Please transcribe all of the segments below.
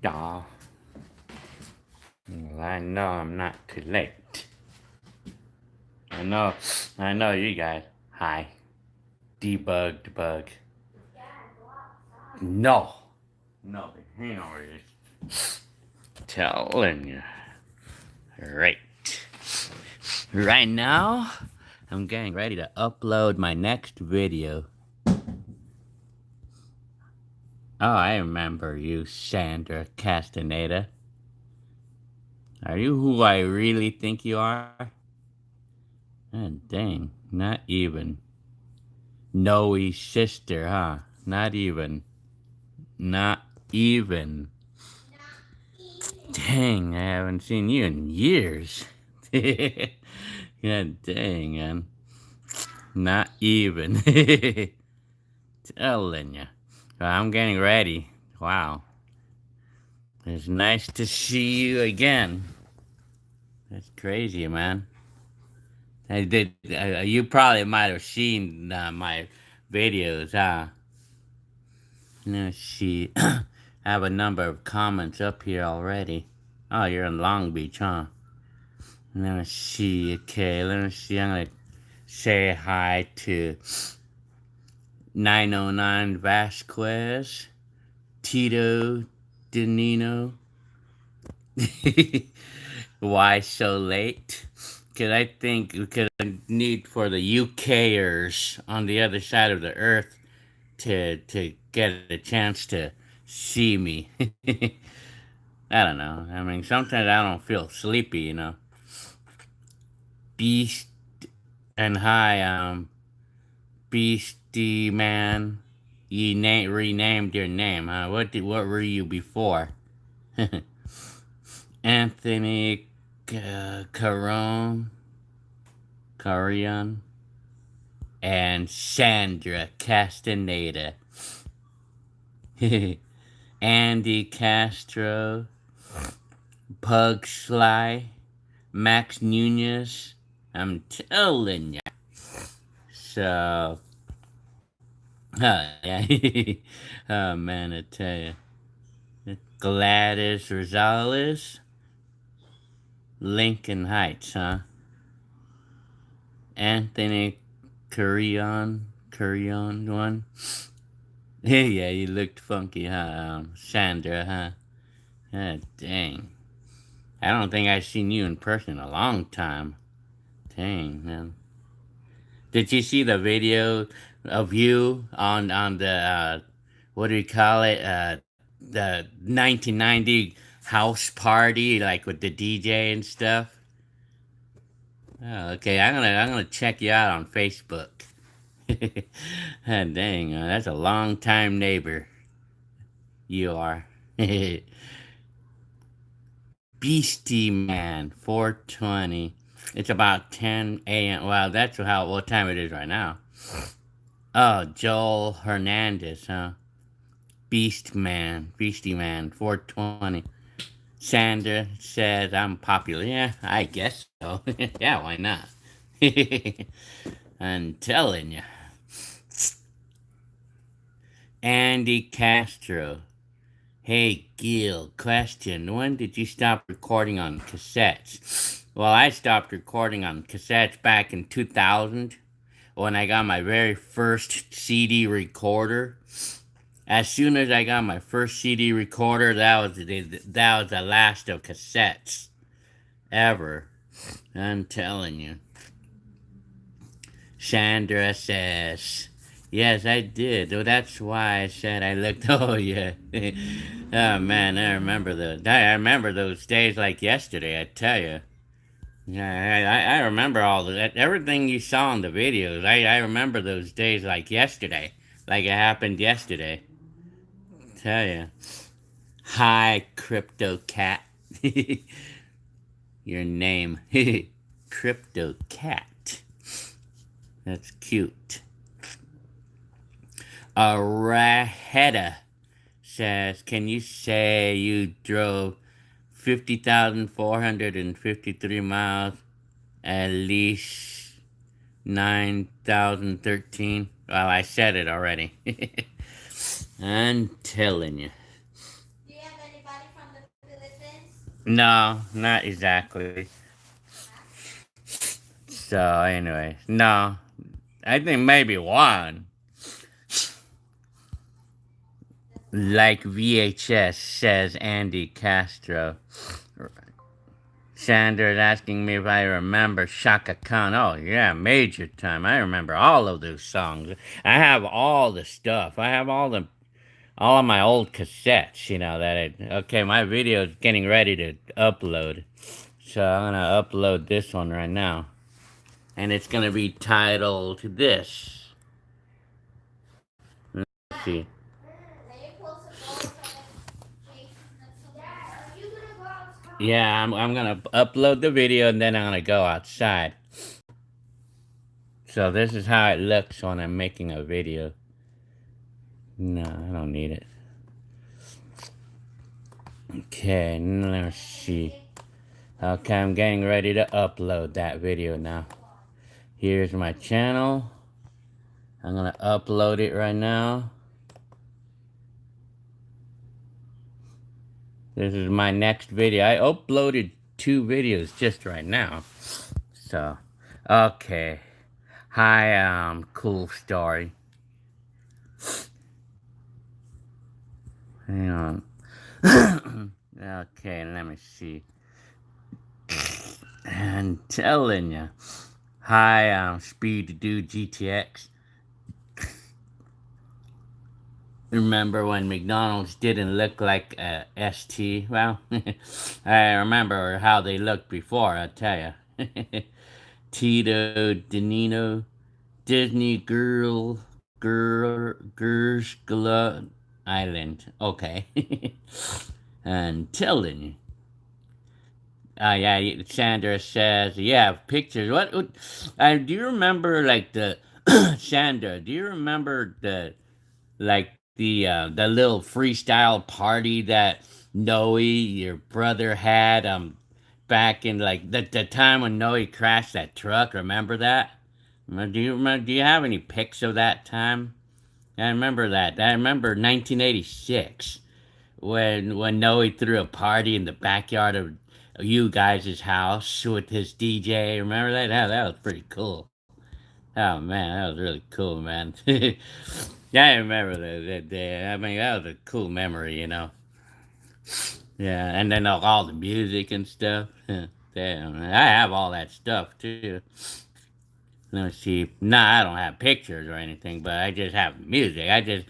Aw. Well, I know I'm not too late. I know you guys. Hi. Debug. No. No, he know where it is. Telling you. Right. Right now, I'm getting ready to upload my next video. Oh, I remember you, Sandra Castaneda. Are you who I really think you are? God dang, not even. Noe's sister, huh? Not even. Not even. Dang, I haven't seen you in years. God dang, man. Not even. Telling you. I'm getting ready. Wow. It's nice to see you again. That's crazy, man. I did. You probably might have seen my videos, huh? Let's see. I have a number of comments up here already. Oh, you're in Long Beach, huh? Let me see. Okay, let me see. I'm gonna say hi to 909 Vasquez, Tito Danino. Why so late? Because I need for the UKers on the other side of the earth to get a chance to see me. I don't know. I mean, sometimes I don't feel sleepy, you know. Beast and hi, Beastie Man. You renamed your name, huh? What were you before? Anthony Carion, and Sandra Castaneda. Andy Castro, Pug Sly, Max Nunez. I'm telling ya. So, yeah. Oh man, I tell you. Gladys Rosales, Lincoln Heights, huh? Anthony Curion one. Yeah, you looked funky, huh? Sandra, huh? God dang. I don't think I've seen you in person in a long time. Dang, man. Did you see the video of you on the what do you call it? The 1990 house party, like with the DJ and stuff. Oh, okay, I'm gonna check you out on Facebook. Dang, that's a long time neighbor. You are. Beastie Man 420. It's about 10 a.m. Well, that's what time it is right now. Oh, Joel Hernandez, huh? Beastie Man 420. Sandra says I'm popular. Yeah, I guess so. Yeah, why not? I'm telling you. Andy Castro. Hey, Gil, question. When did you stop recording on cassettes? Well, I stopped recording on cassettes back in 2000 when I got my very first CD recorder. As soon as I got my first CD recorder, that was the last of cassettes ever. I'm telling you. Chandra says, yes, I did. Well, that's why I said I looked. Oh, yeah. Oh, man, I remember those days like yesterday, I tell you. Yeah, I remember all that. Everything you saw in the videos. I remember those days like yesterday. Like it happened yesterday. Tell you. Hi, Crypto Cat. Your name. Crypto Cat. That's cute. Raheda says, can you say you drove 50,453 miles, at least 9,013. Well, I said it already. I'm telling you. Do you have anybody from the Philippines? No, not exactly. Huh? So, anyway, no. I think maybe one. That's why. Like VHS, says Andy Castro. Sanders asking me if I remember Shaka Khan. Oh, yeah, major time. I remember all of those songs. I have all the stuff. I have all of my old cassettes, okay, my video is getting ready to upload. So I'm gonna upload this one right now. And it's gonna be titled this. Let's Dad, see. can you close the door so that Jason's not so noisy? Are you gonna go outside? Yeah, I'm gonna upload the video and then I'm gonna go outside. So this is how it looks when I'm making a video. No, I don't need it. Okay, let's see. Okay, I'm getting ready to upload that video now. Here's my channel. I'm gonna upload it right now. This is my next video. I uploaded 2 videos just right now. So, okay. Hi, cool story. Hang on. Okay, let me see. I'm telling you. Hi, Speed Dude GTX. Remember when McDonald's didn't look like a ST? Well, I remember how they looked before, I tell you. Tito Danino, Disney Girls Island. Okay. I'm telling you. Yeah, Sandra says, yeah, pictures. Do you remember, like, Sandra, do you remember the little freestyle party that Noe, your brother, had, back in, like, the time when Noe crashed that truck? Remember that? Do you have any pics of that time? I remember that. I remember 1986 when Noe threw a party in the backyard of you guys' house with his DJ. Remember that? That was pretty cool. Oh man, that was really cool, man. Yeah, I remember that day. I mean, that was a cool memory. Yeah, and then all the music and stuff. Damn, man. I have all that stuff too. Let me see. Nah, I don't have pictures or anything, but I just have music. I just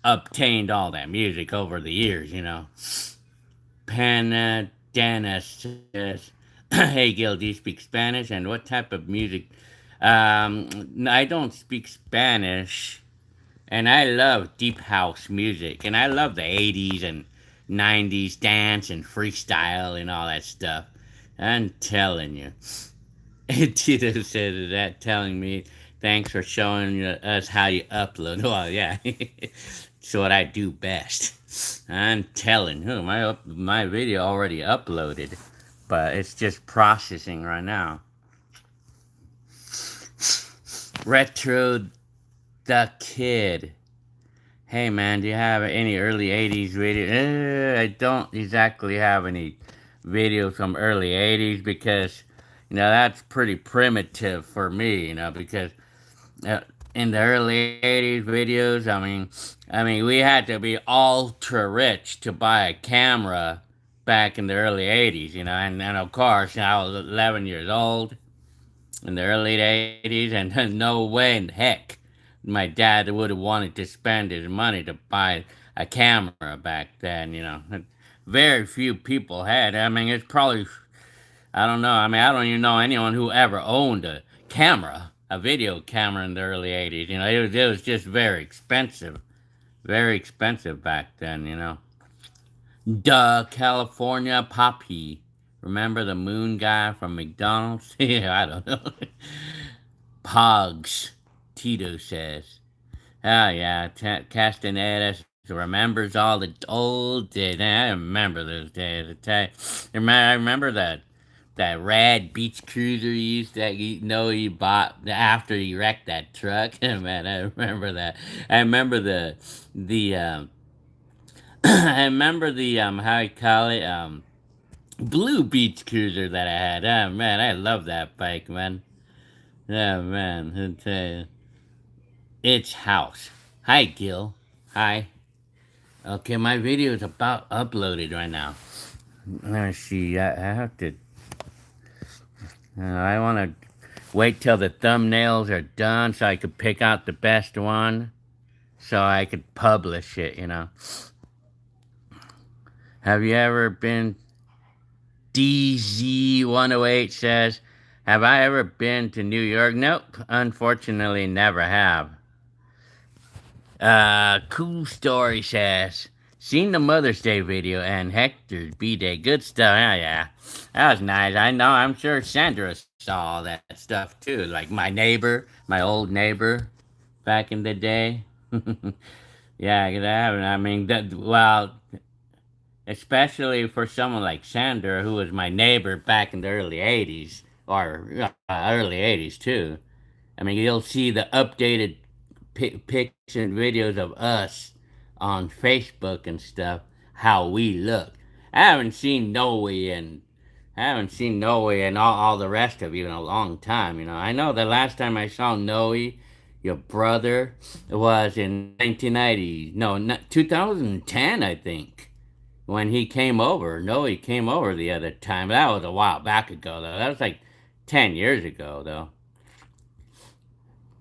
obtained all that music over the years. Panadana says, "Hey Gil, do you speak Spanish? And what type of music?" I don't speak Spanish, and I love deep house music, and I love the '80s and '90s dance and freestyle and all that stuff. I'm telling you. Tito said that, telling me, "Thanks for showing us how you upload." Well, yeah, it's what I do best. I'm telling you, my video already uploaded, but it's just processing right now. Retro the Kid. Hey man, do you have any early '80s video? I don't exactly have any videos from early '80s because that's pretty primitive for me. Because uh, in the early '80s videos, I mean, we had to be ultra rich to buy a camera back in the early '80s. And of course, I was 11 years old in the early '80s, and no way in heck my dad would have wanted to spend his money to buy a camera back then. Very few people had. I mean, it's probably, I don't know. I mean, I don't even know anyone who ever owned a camera, a video camera in the early '80s. It was just very expensive back then. Duh, California Poppy. Remember the moon guy from McDonald's? Yeah, I don't know. Pogs, Tito says. Oh, yeah, Castaneda remembers all the old days. I remember those days. I remember that rad beach cruiser you know you bought after you wrecked that truck. Man, I remember that. I remember the I remember the how you call it blue beach cruiser that I had. Oh man, I love that bike, man. Yeah, man. It's house. Hi, Gil. Hi. Okay, my video is about uploaded right now. Let me see. I have to. I want to wait till the thumbnails are done so I could pick out the best one so I could publish it. Have you ever been. DZ108 says, have I ever been to New York? Nope. Unfortunately, never have. Cool Story says, seen the Mother's Day video and Hector's B-Day. Good stuff. Oh, yeah. That was nice. I know. I'm sure Sandra saw all that stuff too. Like my old neighbor back in the day. Yeah, I mean, well, especially for someone like Sandra, who was my neighbor back in the early 80s, or early 80s too. I mean, you'll see the updated pics and videos of us on Facebook and stuff, how we look. I haven't seen Noe and all the rest of you in a long time. I know the last time I saw Noe, your brother, was in 1990, no, 2010, I think, when he came over. Noe came over the other time. That was a while back ago, though. That was like 10 years ago, though.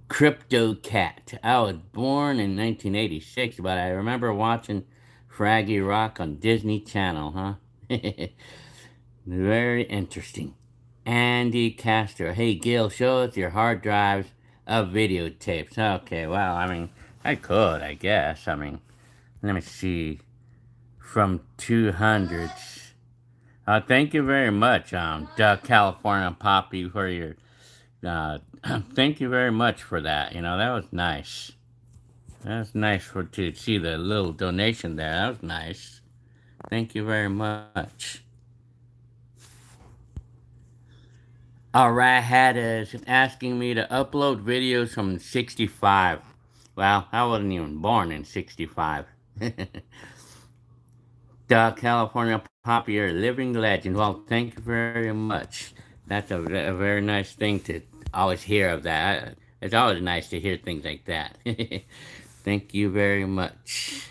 Crypto Cat. I was born in 1986, but I remember watching Fraggy Rock on Disney Channel, huh? Very interesting. Andy Castro. Hey, Gil, show us your hard drives of videotapes. Okay, well, I mean, I could, I guess. I mean, let me see. From 200s. Thank you very much, Duck California Poppy, for your. Thank you very much for that. That was nice. That's nice to see the little donation there. That was nice. Thank you very much. Alright, had is asking me to upload videos from 65. Well, I wasn't even born in 65. California Poppy, you're a living legend. Well, thank you very much. That's a very nice thing to always hear of that. It's always nice to hear things like that. Thank you very much.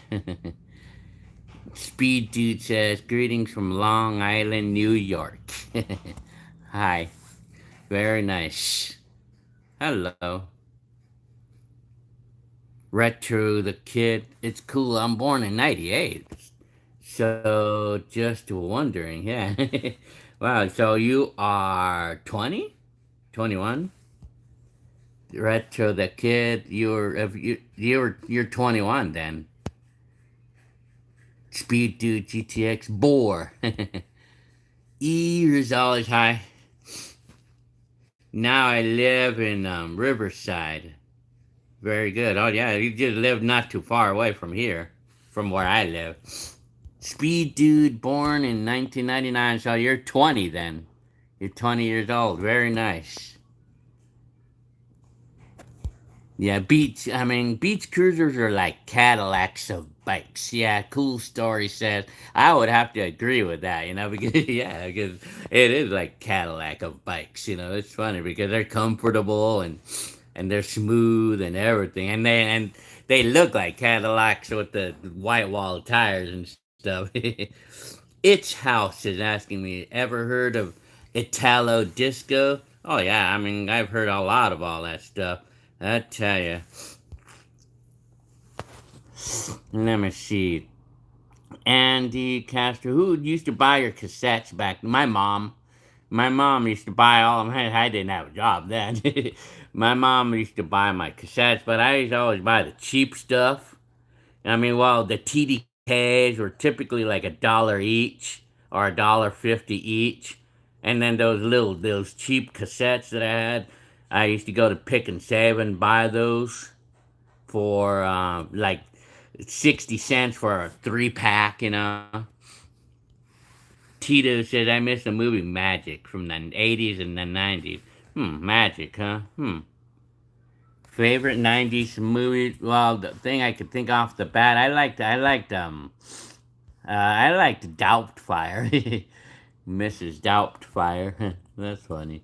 Speed Dude says, greetings from Long Island, New York. Hi. Very nice. Hello. Retro the Kid. It's cool. I'm born in 98. So, just wondering, yeah. Wow, so you are 20? 21? Retro the Kid, you're 21 then. Speed Dude GTX Boar. E is always high. Now I live in Riverside. Very good. Oh yeah, you just live not too far away from here, from where I live. Speed Dude, born in 1999, so you're 20 then. You're 20 years old. Very nice. Yeah, beach cruisers are like Cadillacs of bikes. Yeah, Cool Story says. I would have to agree with that, because, yeah, because it is like Cadillac of bikes, it's funny because they're comfortable and they're smooth and everything. And they look like Cadillacs with the white wall tires and stuff. It's House is asking me, ever heard of Italo Disco? Oh yeah, I've heard a lot of all that stuff. I tell you. Let me see. Andy Castro, who used to buy your cassettes back? My mom. My mom used to buy all of them. I didn't have a job then. My mom used to buy my cassettes, but I used to always buy the cheap stuff. Well, the TDKs were typically like $1 each or $1.50 each. And then those cheap cassettes that I had, I used to go to Pick and Save and buy those for like 60 cents for a 3 pack, you know. Tito says, I miss the movie Magic from the 80s and the 90s. Magic, huh? Favorite 90s movie? Well, the thing I could think off the bat, I liked Doubtfire. Mrs. Doubtfire. That's funny.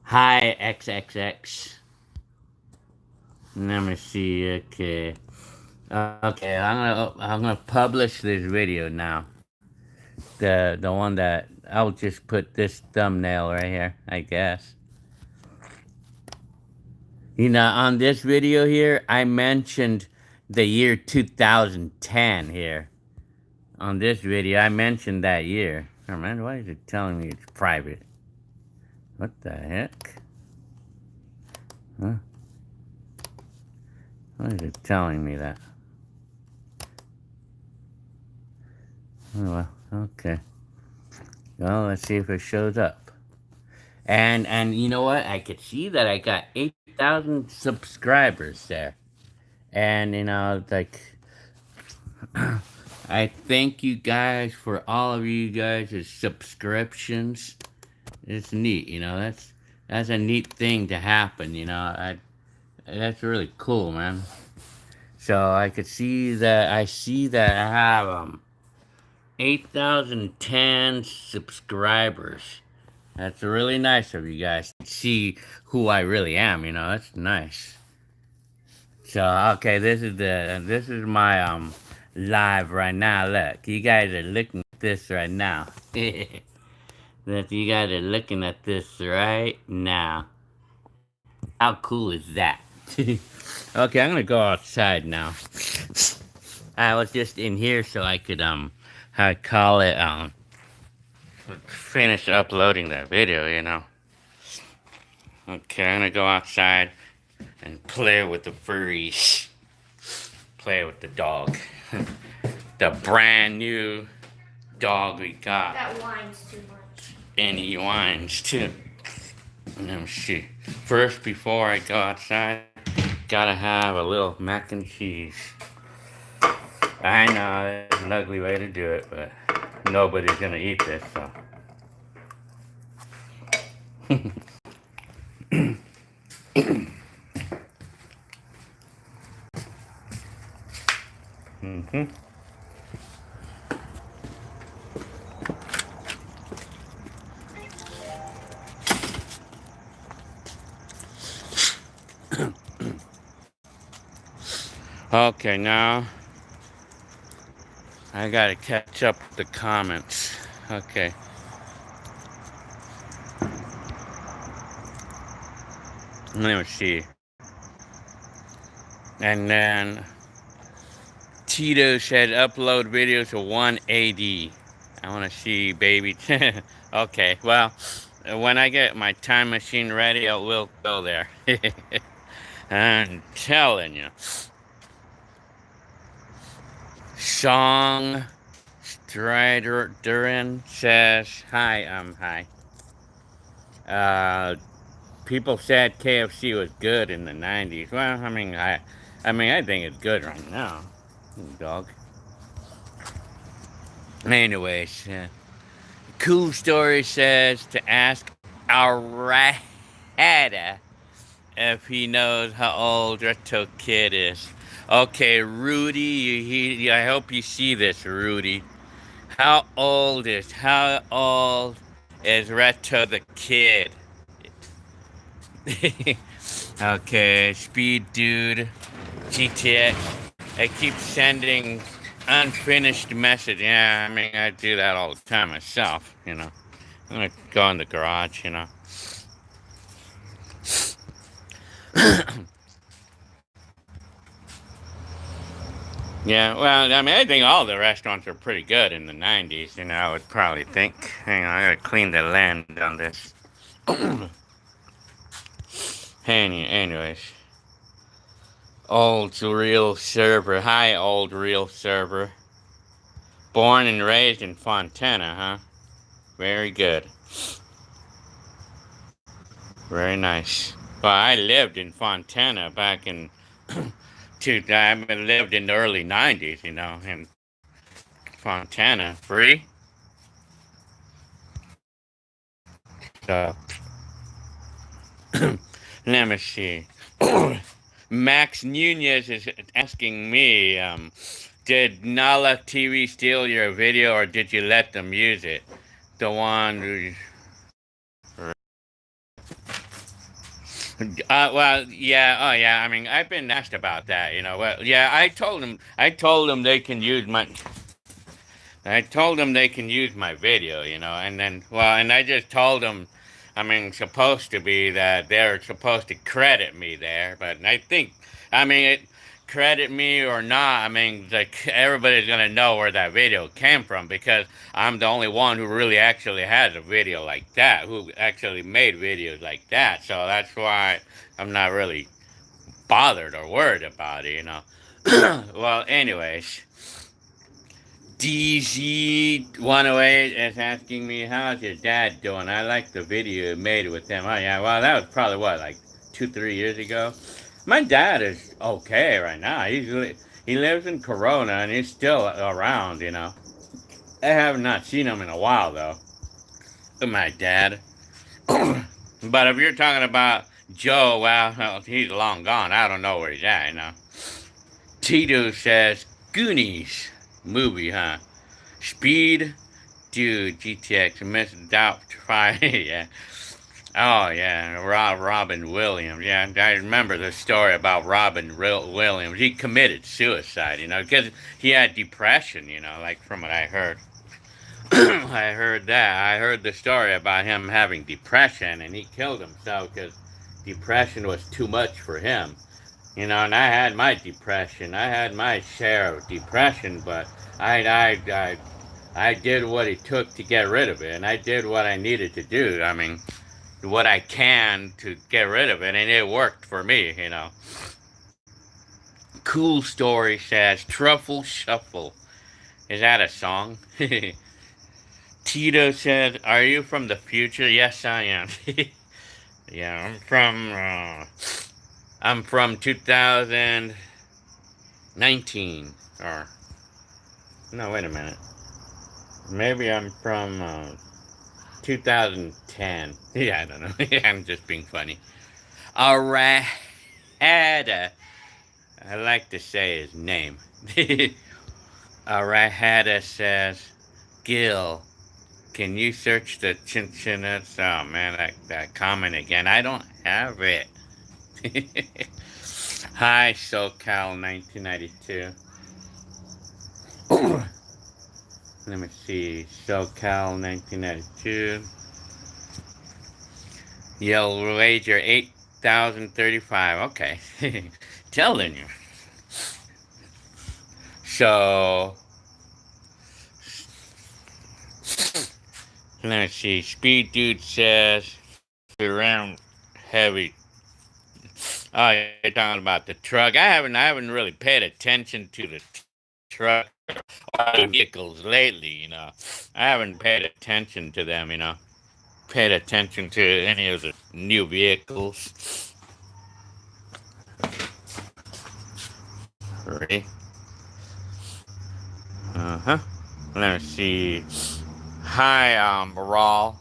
Hi, XXX. Let me see. Okay. Okay, I'm gonna publish this video now. The one that I'll just put this thumbnail right here, I guess. You know, on this video here, I mentioned the year 2010 here. On this video, I mentioned that year. Oh man, why is it telling me it's private? What the heck? Huh? Why is it telling me that? Oh well, okay. Well, let's see if it shows up. And you know what? I could see that I got 8,000 subscribers there. And you know, like I thank you guys for all of you guys' subscriptions. It's neat, you know. That's a neat thing to happen, you know. That's really cool, man. So I could see that I have 8,010 subscribers. That's really nice of you guys to see who I really am, you know. That's nice. So okay, this is my live right now. Look, you guys are looking at this right now. That you guys are looking at this right now. How cool is that? Okay, I'm gonna go outside now. I was just in here so I could how I call it finish uploading that video, you know. Okay, I'm gonna go outside and play with the furries. Play with the dog. The brand new dog we got. That whines too much. And he whines too. Let me see. First, before I go outside, gotta have a little mac and cheese. I know it's an ugly way to do it, but nobody's gonna eat this, so. Mm-hmm. Okay, now I gotta catch up with the comments. Okay. Let me see. And then Tito said upload video to 180. I want to see baby. Okay, well, when I get my time machine ready, I will go there. I'm telling you. Song Strider Duran says hi. Hi. People said KFC was good in the 90s. Well, I mean, I think it's good right now. Dog. Anyways, Cool Story says to ask our Rada if he knows how old Reto Kid is. Okay, Rudy, I hope you see this, Rudy. How old is Reto the Kid? Okay, Speed Dude, GTX. I keep sending unfinished message. Yeah, I mean, I do that all the time myself, you know. I'm gonna go in the garage, you know. Yeah, well, I mean, I think all the restaurants were pretty good in the 90s, you know, I would probably think. Hang on, I gotta clean the land on this. Anyways. Old real server. Hi, old real server. Born and raised in Fontana, huh? Very good. Very nice. Well, I lived in Fontana back in I lived in the early '90s, in Fontana, free. So let me see. Max Nunez is asking me, did Nala TV steal your video or did you let them use it? The one who. Well, yeah, oh yeah. I mean, I've been asked about that. Well, yeah. I told them they can use my. I told them they can use my video. And then, well, and I just told them, I mean, supposed to be that they're supposed to credit me there, but I think, I mean, credit me or not, I mean, like everybody's gonna know where that video came from because I'm the only one who really actually has a video like that, who actually made videos like that. So that's why I'm not really bothered or worried about it. Well, anyways, DZ108 is asking me, how's your dad doing? I like the video you made with him. Oh, yeah, well, that was probably what, like 2, 3 years ago? My dad is okay right now. He lives in Corona and he's still around. I have not seen him in a while, though. My dad. But if you're talking about Joe, well, he's long gone. I don't know where he's at. Tito says, Goonies movie, huh? Speed, dude, GTX, missed out. Yeah. Oh yeah, Robin Williams. Yeah, I remember the story about Robin Williams. He committed suicide, because he had depression, like from what I heard. I heard that. I heard the story about him having depression, and he killed himself because depression was too much for him. And I had my depression. I had my share of depression, but I did what it took to get rid of it, and I did what I needed to do. I mean, what I can to get rid of it, and it worked for me. Cool Story says Truffle Shuffle. Is that a song? Tito said, "Are you from the future?" Yes, I am. Yeah, I'm from 2019, or no, wait a minute. Maybe I'm from 2010. Yeah, I don't know. I'm just being funny. Arahada. I like to say his name. Arahada says, Gil, can you search the Chinchinuts? Oh man, that comment again. I don't have it. Hi, SoCal 1992. Let me see. SoCal 1992. You'll wager 8,035. Okay. Telling you. So, let me see. Speed Dude says, around heavy. Oh, you're talking about the truck. I haven't really paid attention to the truck or the vehicles lately. I haven't paid attention to them. Paid attention to any of the new vehicles. Ready? Uh-huh. Let me see. Hi, Raw.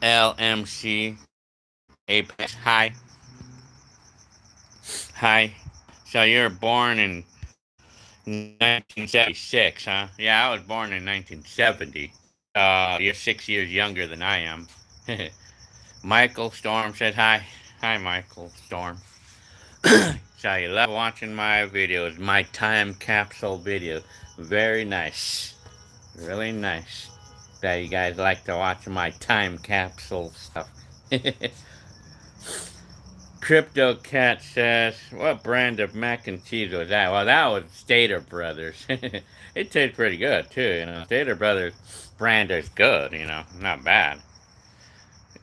LMC. Apex. Hi. Hi. So you're born in 1976, huh? Yeah, I was born in 1970. You're 6 years younger than I am. Michael Storm says hi. Hi, Michael Storm. So you love watching my videos, my time capsule videos. Very nice. Really nice that you guys like to watch my time capsule stuff. Crypto Cat says, what brand of mac and cheese was that? Well, that was Stater Brothers. It tastes pretty good, too. Stater Brothers brand is good. Not bad.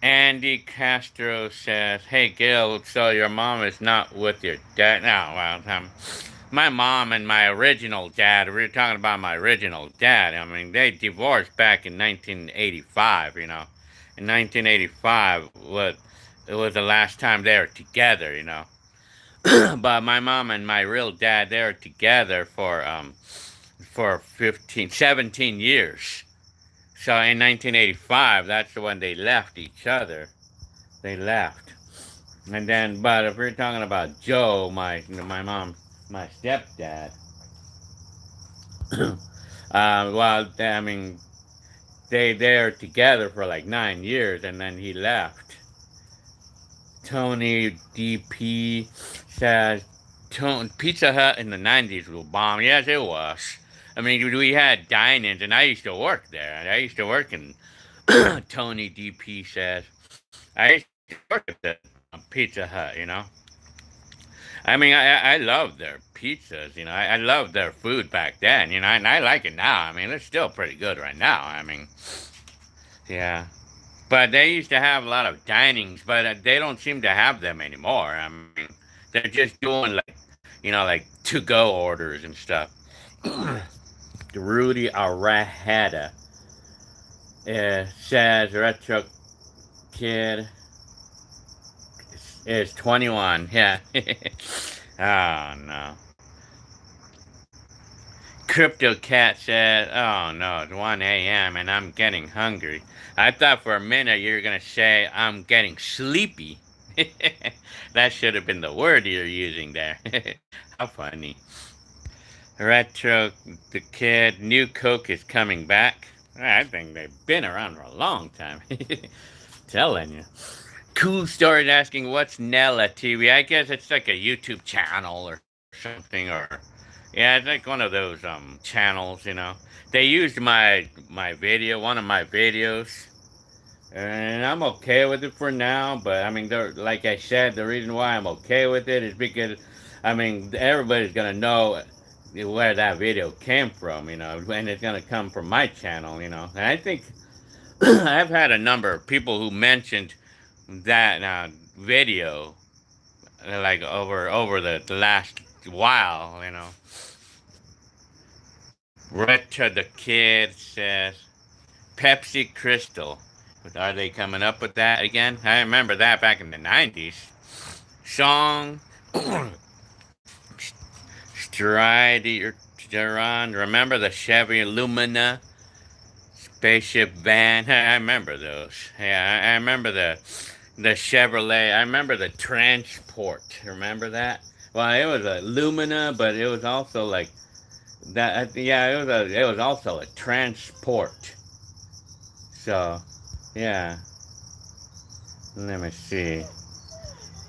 Andy Castro says, hey, Gil, so your mom is not with your dad? No, well, my mom and my original dad, we were talking about my original dad. I mean, they divorced back in 1985. In 1985, it was the last time they were together. But my mom and my real dad, they were together for 15, 17 years. So in 1985, that's when they left each other. They left. And then, but if we're talking about Joe, my mom, my stepdad, well, I mean, they're together for like 9 years, and then he left. Tony DP says Pizza Hut in the 90s was bomb. Yes, it was. I mean, we had dine-ins, and I used to work there. I used to work in Tony DP says I used to work at the Pizza Hut. I mean, I love their pizzas. I love their food back then. And I like it now. I mean, it's still pretty good right now. I mean, yeah. But they used to have a lot of dinings, but they don't seem to have them anymore. I mean, they're just doing like to go orders and stuff. Rudy Arahada says Retro Kid is 21. Yeah. Oh, no. Crypto Cat said, "Oh no, it's 1 a.m. and I'm getting hungry." I thought for a minute you were gonna say I'm getting sleepy. That should have been the word you're using there. How funny. Retro the Kid, New Coke is coming back. I think they've been around for a long time. Telling you. Cool Stories asking what's Nella TV. I guess it's like a YouTube channel or something, or yeah, it's like one of those channels. They used my video, one of my videos, and I'm okay with it for now. But I mean, like I said, the reason why I'm okay with it is because, I mean, everybody's gonna know where that video came from, and it's gonna come from my channel. And I think I've had a number of people who mentioned that video like over the last while. Retro the Kid says Pepsi Crystal. Are they coming up with that again? I remember that back in the 90s. Song Strider Duran. Remember the Chevy Lumina spaceship van? I remember those. Yeah, I remember the Chevrolet. I remember the Transport. Remember that? Well, it was a Lumina, but it was also like that. Yeah, it was also a Transport. So, yeah. Let me see.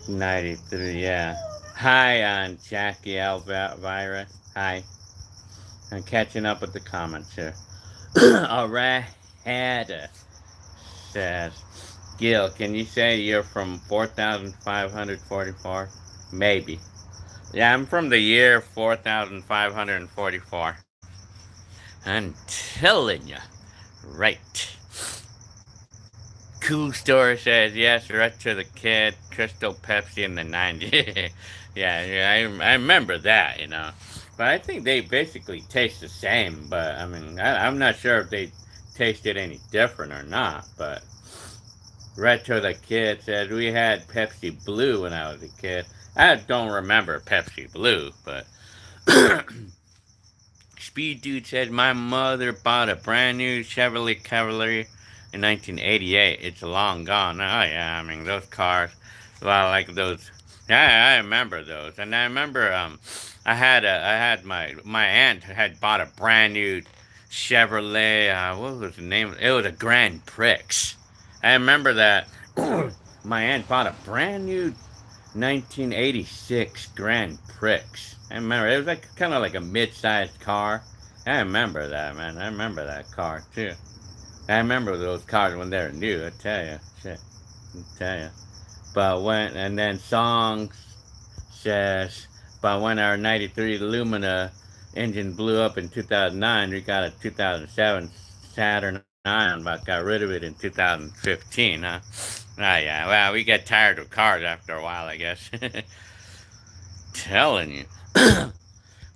93. Yeah. Hi, on Jackie Elvira. Hi. I'm catching up with the comments here. Alright. Says, Gil, can you say you're from 4,544? Maybe. Yeah, I'm from the year 4,544. I'm telling you. Right. Cool Store says, yes, Retro the Kid, Crystal Pepsi in the 90s. Yeah, I remember that. But I think they basically taste the same. But, I mean, I'm not sure if they tasted any different or not. But Retro the Kid says, we had Pepsi Blue when I was a kid. I don't remember Pepsi Blue, but Speed Dude said, my mother bought a brand new Chevrolet Cavalier in 1988. It's long gone. Oh, yeah, I mean, those cars, well, like those. Yeah, I remember those. And I remember my aunt had bought a brand new Chevrolet, what was the name? It was a Grand Prix. I remember that my aunt bought a brand new 1986 Grand Prix. I remember it was like kind of like a mid-sized car. I remember that, man. I remember that car too. I remember those cars when they were new. I tell you, shit. I tell you. But when and then songs says, but when our '93 Lumina engine blew up in 2009, we got a 2007 Saturn Ion, but got rid of it in 2015, huh? Ah, yeah. Well, we get tired of cars after a while, I guess. Telling you.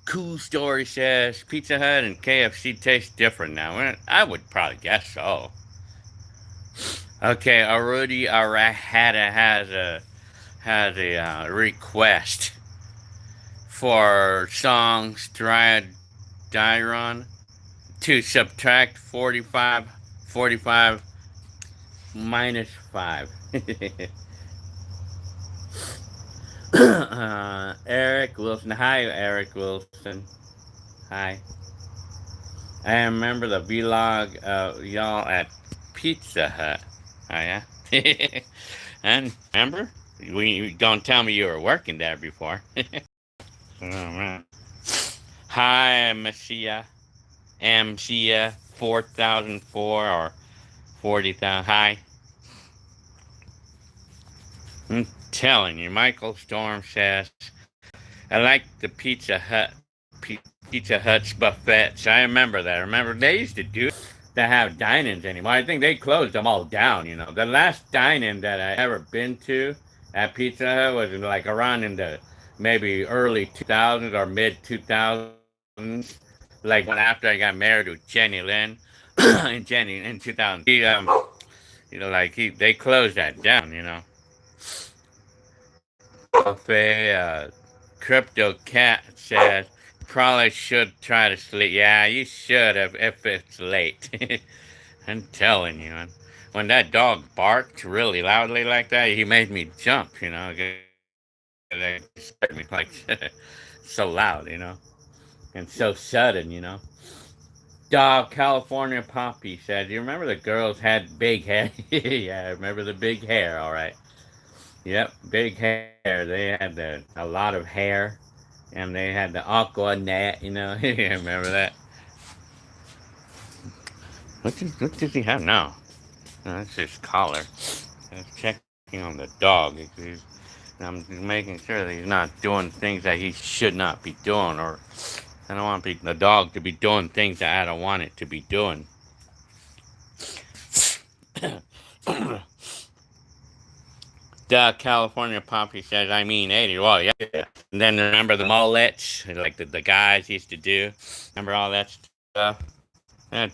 Cool Story says Pizza Hut and KFC taste different now. Well, I would probably guess so. Okay, Arudi Arahada has a request. for songs Diron to subtract 45 minus 5. Eric Wilson. Hi, Eric Wilson. Hi. I remember the vlog y'all at Pizza Hut. Oh, yeah? And remember? Don't tell me you were working there before. All right. Hi, Messiah 4004 or 40,000. Hi. I'm telling you, Michael Storm says, I like the Pizza Hut's buffets. I remember that. I remember they used to do to have dine-ins anymore. I think they closed them all down. The last dine-in that I ever been to at Pizza Hut was like around in the maybe early 2000s or mid 2000s. Like when after I got married with Jenny Lynn, and Jenny in 2000. They closed that down. Buffet. Crypto Cat says probably should try to sleep. Yeah, you should have if it's late. I'm telling you, man. When that dog barked really loudly like that, he made me jump. It scared me like so loud. And so sudden. Dog California Poppy said, "You remember the girls had big hair?" Yeah, I remember the big hair. All right. Yep, big hair. They had a lot of hair, and they had the aqua net. You remember that? What does he have now? No, that's his collar. I was checking on the dog. I'm making sure that he's not doing things that he should not be doing, or I don't want the dog to be doing things that I don't want it to be doing. The California Poppy says, I mean 80. Well, yeah. And then remember the mullets, like the guys used to do? Remember all that stuff? I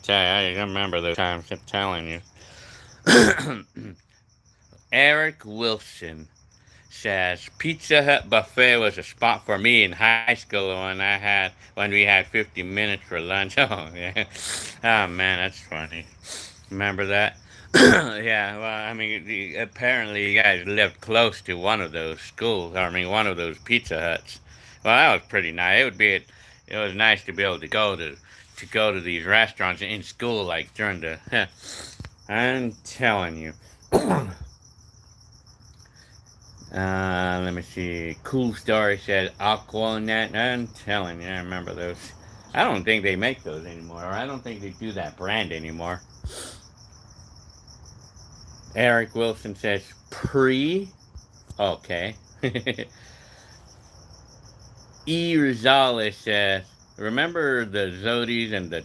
remember those times, I'm telling you. Eric Wilson says, Pizza Hut buffet was a spot for me in high school when we had 50 minutes for lunch. Oh, yeah. Oh, man, that's funny. Remember that? Yeah, well, I mean, apparently you guys lived close to one of those schools. I mean, one of those Pizza Huts. Well, that was pretty nice. It was nice to be able to go to these restaurants in school, like during the. I'm telling you. Let me see. Cool Story said Aquanet. I'm telling you, I remember those. I don't think they make those anymore, or I don't think they do that brand anymore. Eric Wilson says pre. Okay. E. Rosales says, remember the Zodies and the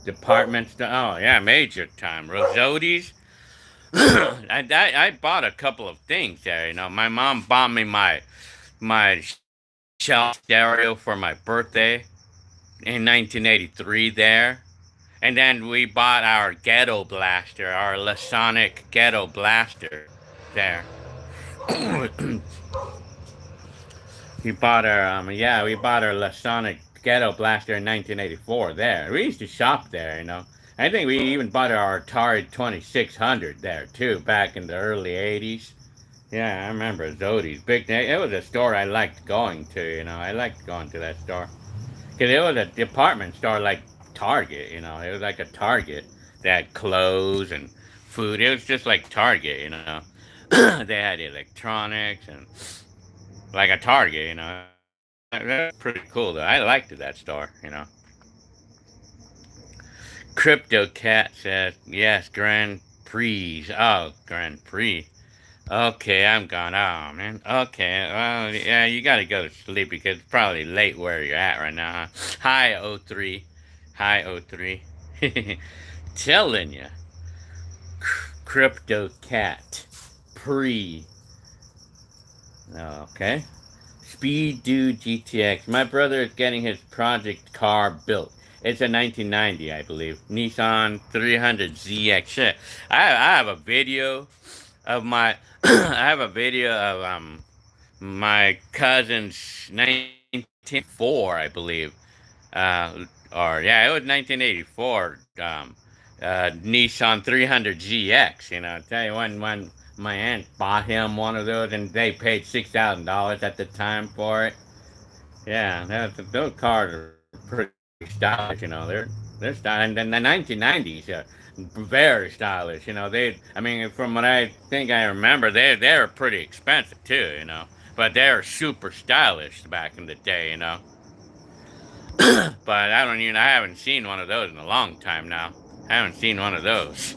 department store? Oh yeah, major time. Rosodies. I bought a couple of things there. My mom bought me my shelf stereo for my birthday in 1983 there. And then we bought our ghetto blaster, our Lasonic ghetto blaster there. We bought our Lasonic ghetto blaster in 1984 there. We used to shop there. I think we even bought our Atari 2600 there too, back in the early 80s. Yeah, I remember Zodi's big. It was a store I liked going to. I liked going to that store because it was a department store like Target. It was like a Target. They had clothes and food. It was just like Target. They had electronics and like a Target. That's pretty cool though. I liked that store. Crypto Cat says yes, Grand Prix. Oh, Grand Prix. Okay, I'm gone. Oh man. Okay. Well, yeah, you gotta go to sleep because it's probably late where you're at right now. Huh? Hi, O3. Hi, O3. Telling you, Crypto Cat. Pre. Okay. Speed Dude GTX. My brother is getting his project car built. It's a 1990, I believe. Nissan 300ZX. Shit. I have a video of my. I have a video of my cousin's 1984, I believe. Or yeah, it was 1984. Nissan 300 GX. You know, I tell you when my aunt bought him one of those, and they paid $6,000 at the time for it. Yeah, those cars are pretty stylish. You know, they're stylish, and then the 1990s are very stylish. You know, I mean, from what I think I remember, they're pretty expensive too. You know, but they're super stylish back in the day. You know, but I haven't seen one of those in a long time now. I haven't seen one of those.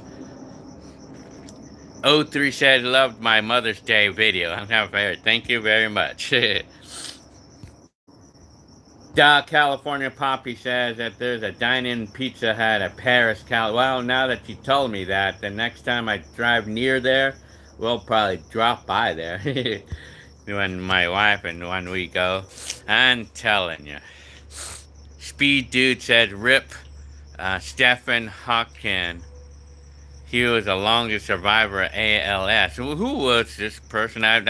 O3 says loved my Mother's Day video. Thank you very much. California Poppy says that there's a dine-in Pizza Hut at Paris, Well, now that you told me that, the next time I drive near there, we'll probably drop by there. When my wife and when we go. I'm telling you. Speed Dude said, "Rip, Stephen Hawking. He was the longest survivor of ALS." Who was this person? I'm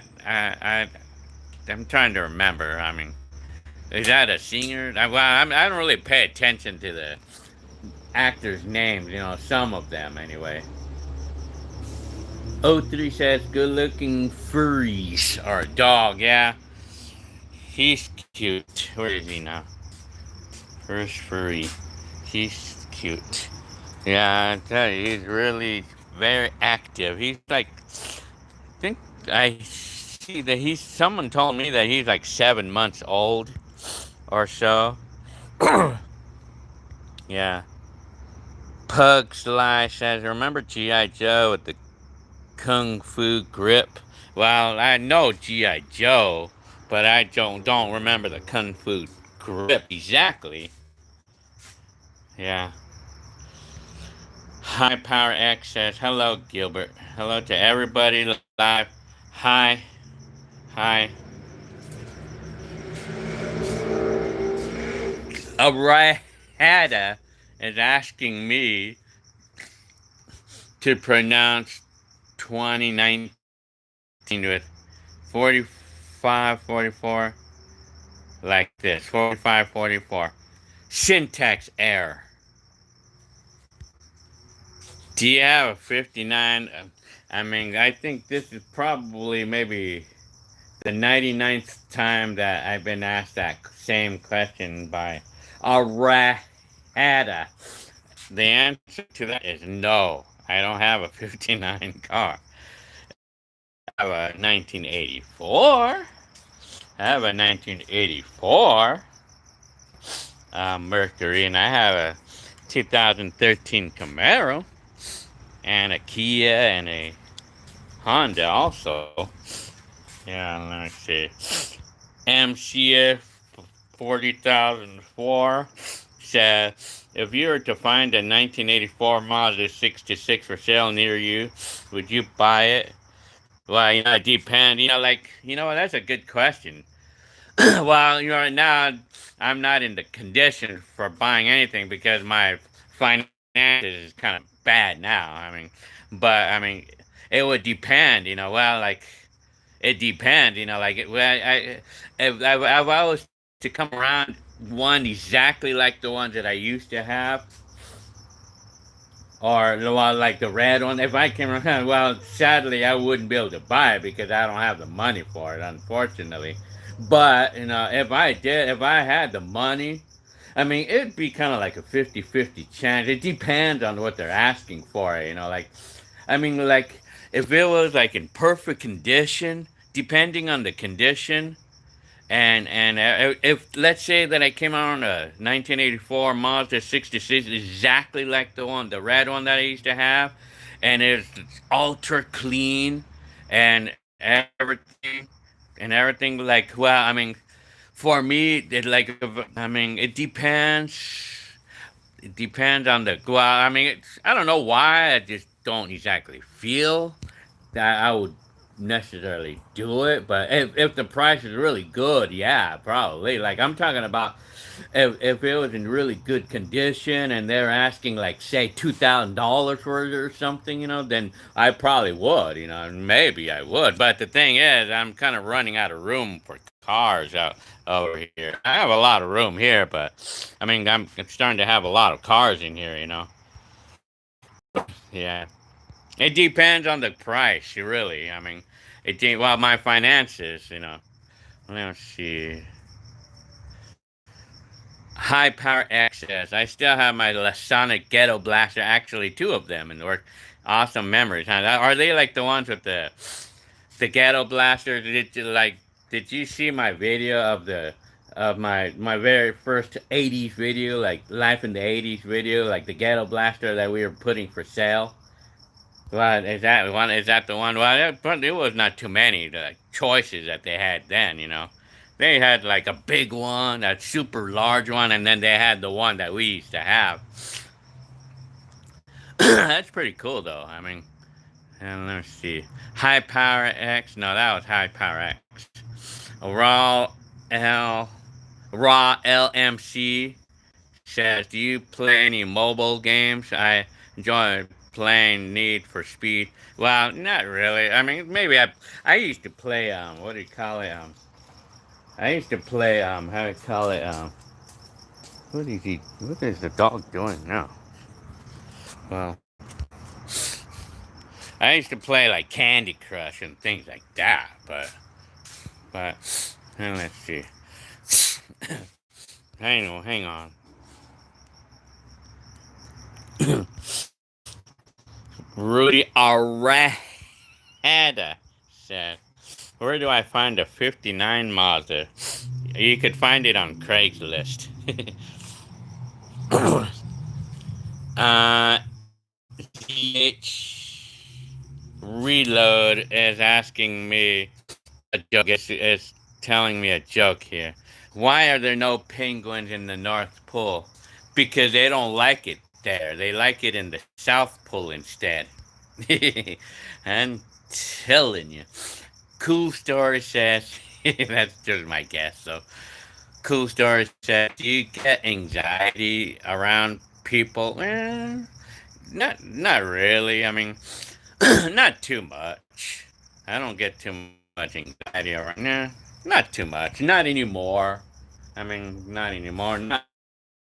trying to remember. I mean, is that a singer? I don't really pay attention to the actors' names. You know, some of them anyway. O3 says, "Good-looking furries or a dog." Yeah, he's cute. Where is he now? First furry. He's cute. Yeah, I tell you, he's really very active. He's like, I think I see that he's. Someone told me that he's like 7 months old or so. Yeah. Pug Sly says, "Remember G.I. Joe with the Kung Fu grip?" Well, I know G.I. Joe, but I don't remember the Kung Fu grip exactly. Yeah. High Power X says, "Hello, Gilbert. Hello to everybody live. Hi. Hi. Arahada is asking me to pronounce 2019 with 4544 like this 4544. Syntax error. Do you have a 59? I mean, I think this is probably maybe the 99th time that I've been asked that same question by Arahada. The answer to that is no. I don't have a 59 car. I have a 1984. I have a 1984 Mercury, and I have a 2013 Camaro, and a Kia, and a Honda also. Yeah, let me see. MCF 40,004 says, "If you were to find a 1984 Mazda 66 for sale near you, would you buy it?" Well, it depends. That's a good question. Well, right now, I'm not in the condition for buying anything because my finances is kind of bad now. I mean, it would depend. It depends. If I was to come around one exactly like the ones that I used to have, or well, like the red one. If I came around, well, sadly, I wouldn't be able to buy it because I don't have the money for it, unfortunately. But if I had the money, I mean, it'd be kind of like a 50-50 chance. It depends on what they're asking for it. Like if it was like in perfect condition, depending on the condition, and if let's say that I came out on a 1984 Mazda 66, exactly like the red one that I used to have, and it's ultra clean, and everything like, well, I mean, for me, it depends. It depends on the well. I mean, I don't know why. I just don't exactly feel that I would. necessarily do it, but if the price is really good, yeah, probably. Like I'm talking about if it was in really good condition and they're asking like say $2,000 for it or something, then I probably would, maybe I would. But the thing is, I'm kind of running out of room for cars out over here. I have a lot of room here, but I mean I'm starting to have a lot of cars in here. Yeah. It depends on the price, really. I mean, well, my finances. Let's see. High power access. I still have my Sonic Ghetto Blaster. Actually, two of them, and work. Awesome memories. Huh? Are they like the ones with the Ghetto Blaster? Did you see my video of my very first '80s video, like life in the '80s video, like the Ghetto Blaster that we were putting for sale? Well, is that one? Is that the one? Well, but there was not too many choices that they had then. They had like a big one, a super large one, and then they had the one that we used to have. That's pretty cool, though. I mean, and let's see, High Power X. No, that was High Power X. Raw L, Raw LMC says, "Do you play any mobile games? I enjoy playing Need for Speed." Well, not really. I mean, maybe I used to play what do you call it I used to play how do you call it what is the dog doing now? Well, I used to play like Candy Crush and things like that, but let's see. Hang on. Rudy Arada said, "Where do I find a '59 Mazda?" You could find it on Craigslist. uh, ZH Reload is asking me a joke. It's telling me a joke here. Why are there no penguins in the North Pole? Because they don't like it there. They like it in the South Pole instead. I'm telling you. Cool Story says, that's just my guess. So, Cool Story says, do you get anxiety around people? Not really. I mean, not too much. I don't get too much anxiety around. Not too much. Not anymore. I mean, not anymore.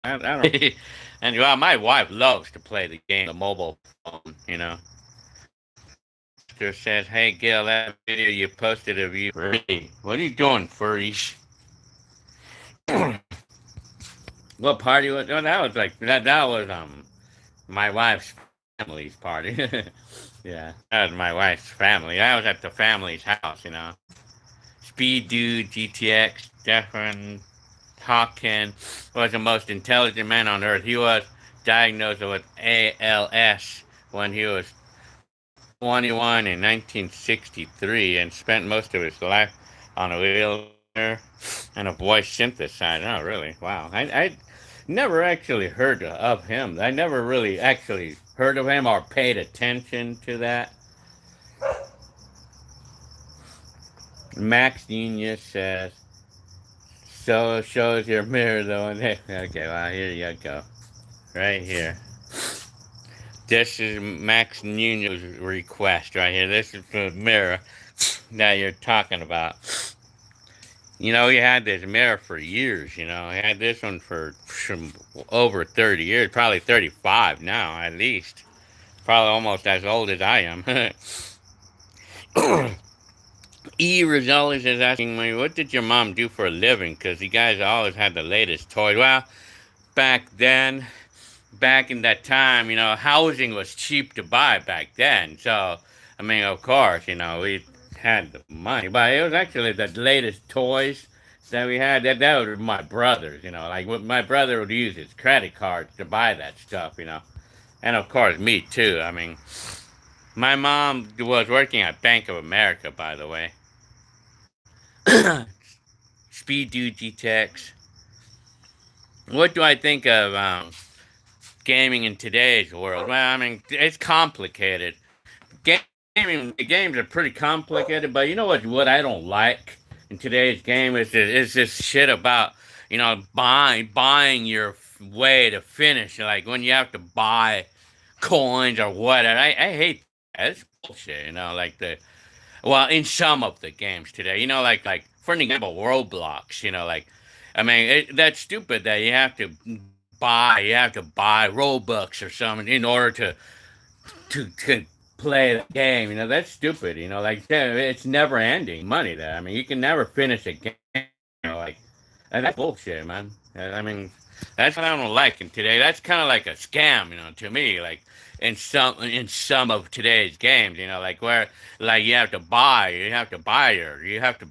I don't. And well, my wife loves to play the game, the mobile phone. Master says, "Hey Gil, that video you posted of you, furry. What are you doing, furries?" What party was? Oh, that was like that. That was my wife's family's party. Yeah, that was my wife's family. I was at the family's house. Speed Dude GTX Stefan Hawken was the most intelligent man on earth. He was diagnosed with ALS when he was 21 in 1963 and spent most of his life on a wheelchair and a voice synthesizer. Oh, really? Wow. I never actually heard of him. I never really actually heard of him or paid attention to that. Max Genius says, "So shows your mirror though." Okay, well, here you go. Right here. This is Max Nuno's request right here. This is the mirror that you're talking about. He had this mirror for years. He had this one for some over 30 years, probably 35 now at least. Probably almost as old as I am. E. Rosales is asking me, what did your mom do for a living? Because you guys always had the latest toys. Well, back in that time, housing was cheap to buy back then. So, I mean, of course, we had the money, but it was actually the latest toys that we had. That was my brother's. Like my brother would use his credit cards to buy that stuff. And of course, me too. I mean, my mom was working at Bank of America, by the way. Speed Dude GTX. What do I think of gaming in today's world? Well, I mean, it's complicated. Gaming the games are pretty complicated, but you know what I don't like in today's game is this shit about buying your way to finish. Like when you have to buy coins or what. And I hate that. It's bullshit. Like the well in some of the games today. Like for an example, Roblox. I mean that's stupid that you have to buy Robux or something in order to play the game. That's stupid. Like it's never ending money. There. I mean, you can never finish a game. Like that's bullshit, man. I mean, that's what I don't like in today. That's kind of like a scam, to me. Like in some of today's games, like where like you have to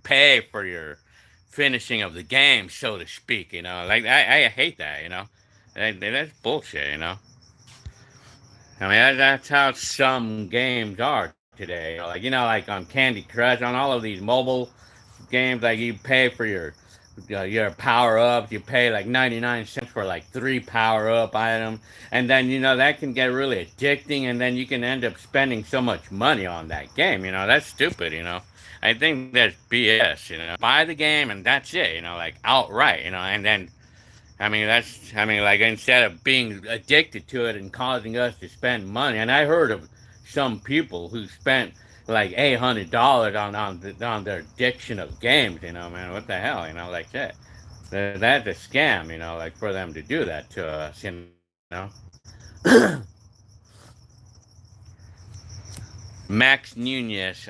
pay for your finishing of the game, so to speak. Like I hate that. That's bullshit. I mean, that's how some games are today. Like on Candy Crush, on all of these mobile games, like you pay for your power ups. You pay like 99 cents for like 3 power up items, and then that can get really addicting, and then you can end up spending so much money on that game. That's stupid. I think that's BS. Buy the game and that's it. Like outright. And then like instead of being addicted to it and causing us to spend money, and I heard of some people who spent like $800 on their addiction of games. Man, what the hell? Like that. That's a scam. Like for them to do that to us. Max Nunez,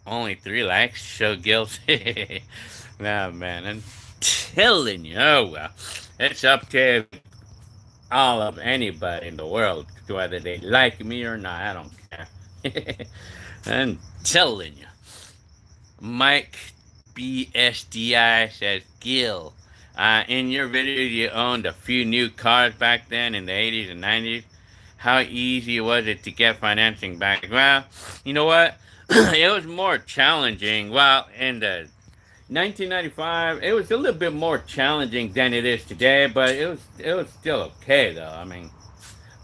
only 3 likes. Show guilt. Nah, man, I'm telling you. Oh well, it's up to all of anybody in the world, whether they like me or not. I don't care. I'm telling you. Mike BSDI says, Gil, in your video, you owned a few new cars back then in the 80s and 90s. How easy was it to get financing back? Well, you know what? It was more challenging. Well, in the 1995, it was a little bit more challenging than it is today, but it was still okay though.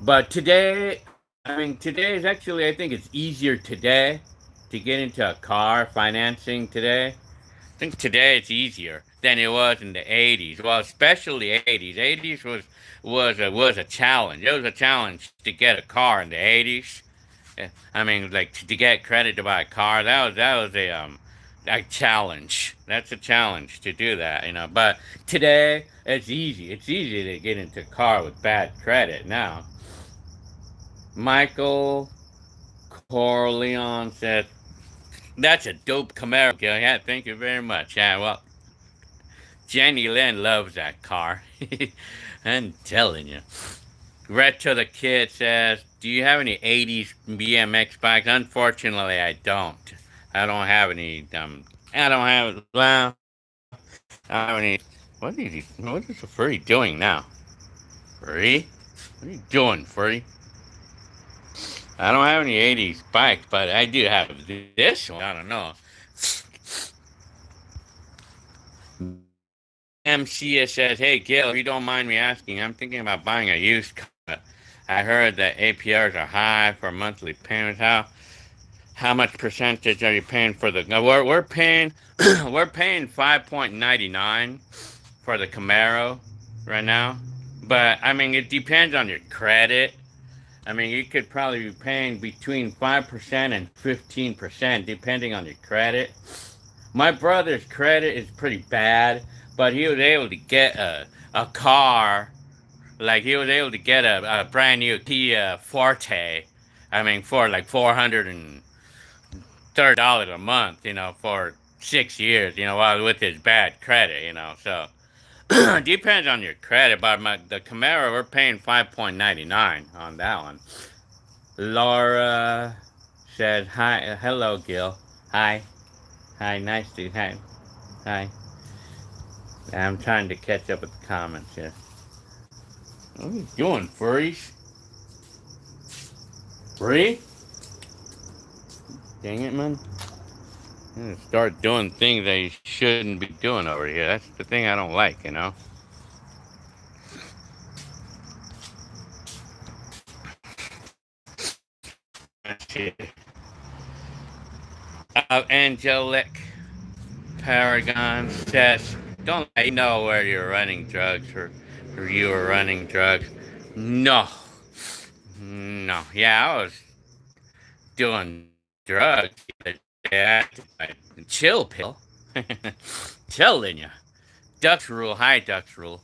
But today, today is actually, I think it's easier today to get into a car financing today. I think today it's easier than it was in the 80s. Well, especially 80s. 80s was a challenge. It was a challenge to get a car in the 80s. Like to get credit to buy a car. That was a challenge. That's a challenge to do that. But today it's easy. It's easy to get into a car with bad credit now. Michael Corleone said, "That's a dope Camaro, Gil. Yeah, thank you very much. Yeah, well, Jenny Lynn loves that car. I'm telling you." Retro the Kid says, "Do you have any 80s BMX bikes?" Unfortunately, I don't. I don't have any. I don't have. Well, I don't have any. What is the furry doing now? Furry? What are you doing, furry? I don't have any 80s bikes, but I do have this one. I don't know. MCS says, "Hey, Gil, if you don't mind me asking, I'm thinking about buying a used car. I heard that APRs are high for monthly payments. How much percentage are you paying for the? No, we're paying we're paying 5.99 for the Camaro right now. But it depends on your credit. You could probably be paying between 5% and 15% depending on your credit. My brother's credit is pretty bad, but he was able to get a car. Like he was able to get a brand new Kia Forte. For like $430 a month. For 6 years. While with his bad credit. So depends on your credit. But the Camaro, we're paying 5.99 on that one. Laura said, "Hi, hello, Gil. Hi, hi, nice to hi, hi." I'm trying to catch up with the comments here. What are you doing, furries? Free? Dang it, man. I'm gonna start doing things they shouldn't be doing over here. That's the thing I don't like. Let's see. Angelic Paragon says, don't let you know where you're running drugs or you were running drugs. No. No. Yeah, I was doing drugs the other day. Chill pill. Telling you. Ducks rule. Hi, Ducks rule.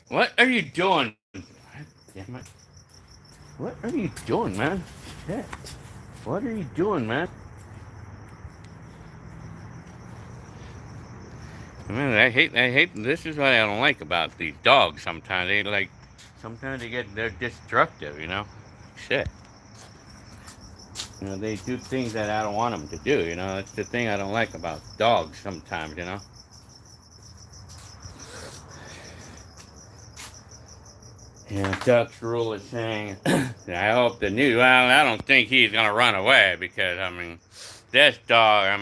What are you doing? Damn it. What are you doing, man? Shit. What are you doing, man? Man, I hate. This is what I don't like about these dogs. Sometimes they're destructive. Shit. They do things that I don't want them to do. That's the thing I don't like about dogs. Sometimes. Yeah, Duck's rule is saying, I hope the new. Well, I don't think he's gonna run away because this dog.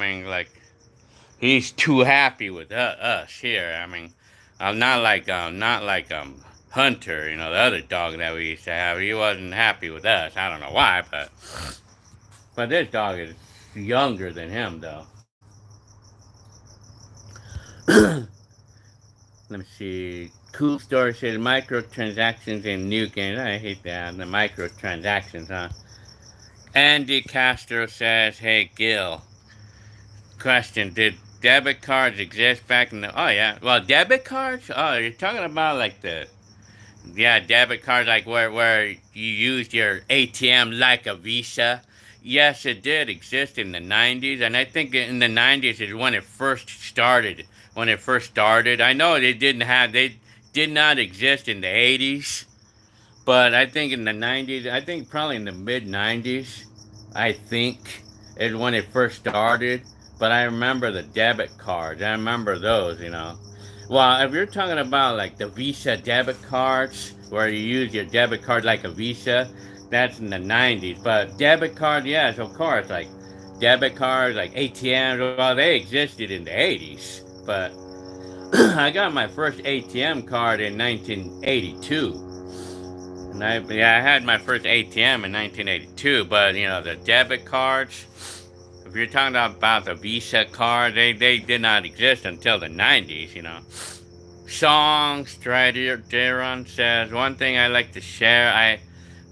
He's too happy with us here. I'm not like Hunter. The other dog that we used to have. He wasn't happy with us. I don't know why, but this dog is younger than him though. Let me see. Cool Story says microtransactions in new games. I hate that. The microtransactions, huh? Andy Castro says, hey, Gil. Question: did debit cards exist back in the? Oh yeah. Well, debit cards. Oh, you're talking about like the. Yeah, debit cards like where you used your ATM like a Visa. Yes, it did exist in the '90s, and I think in the '90s is when it first started. When it first started, I know they did not exist in the '80s, but I think in the '90s, I think probably in the mid '90s, I think is when it first started. But I remember the debit cards. I remember those. Well, if you're talking about like the Visa debit cards, where you use your debit card like a Visa, that's in the '90s. But debit card, yes, of course, like debit cards, like ATMs, well, they existed in the '80s. But I got my first ATM card in 1982. And I had my first ATM in 1982, but the debit cards, if you're talking about the Visa card, they did not exist until the '90s. Song Strider says, one thing I like to share, I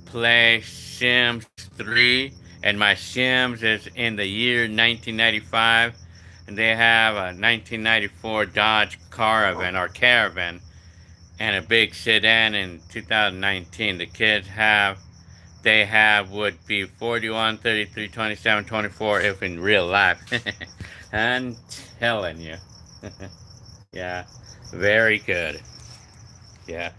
play Sims 3, and my Sims is in the year 1995, and they have a 1994 Dodge Caravan and a big sedan in 2019. The kids they have would be 41, 33, 27, 24 if in real life. I'm telling you. Yeah, very good. Yeah.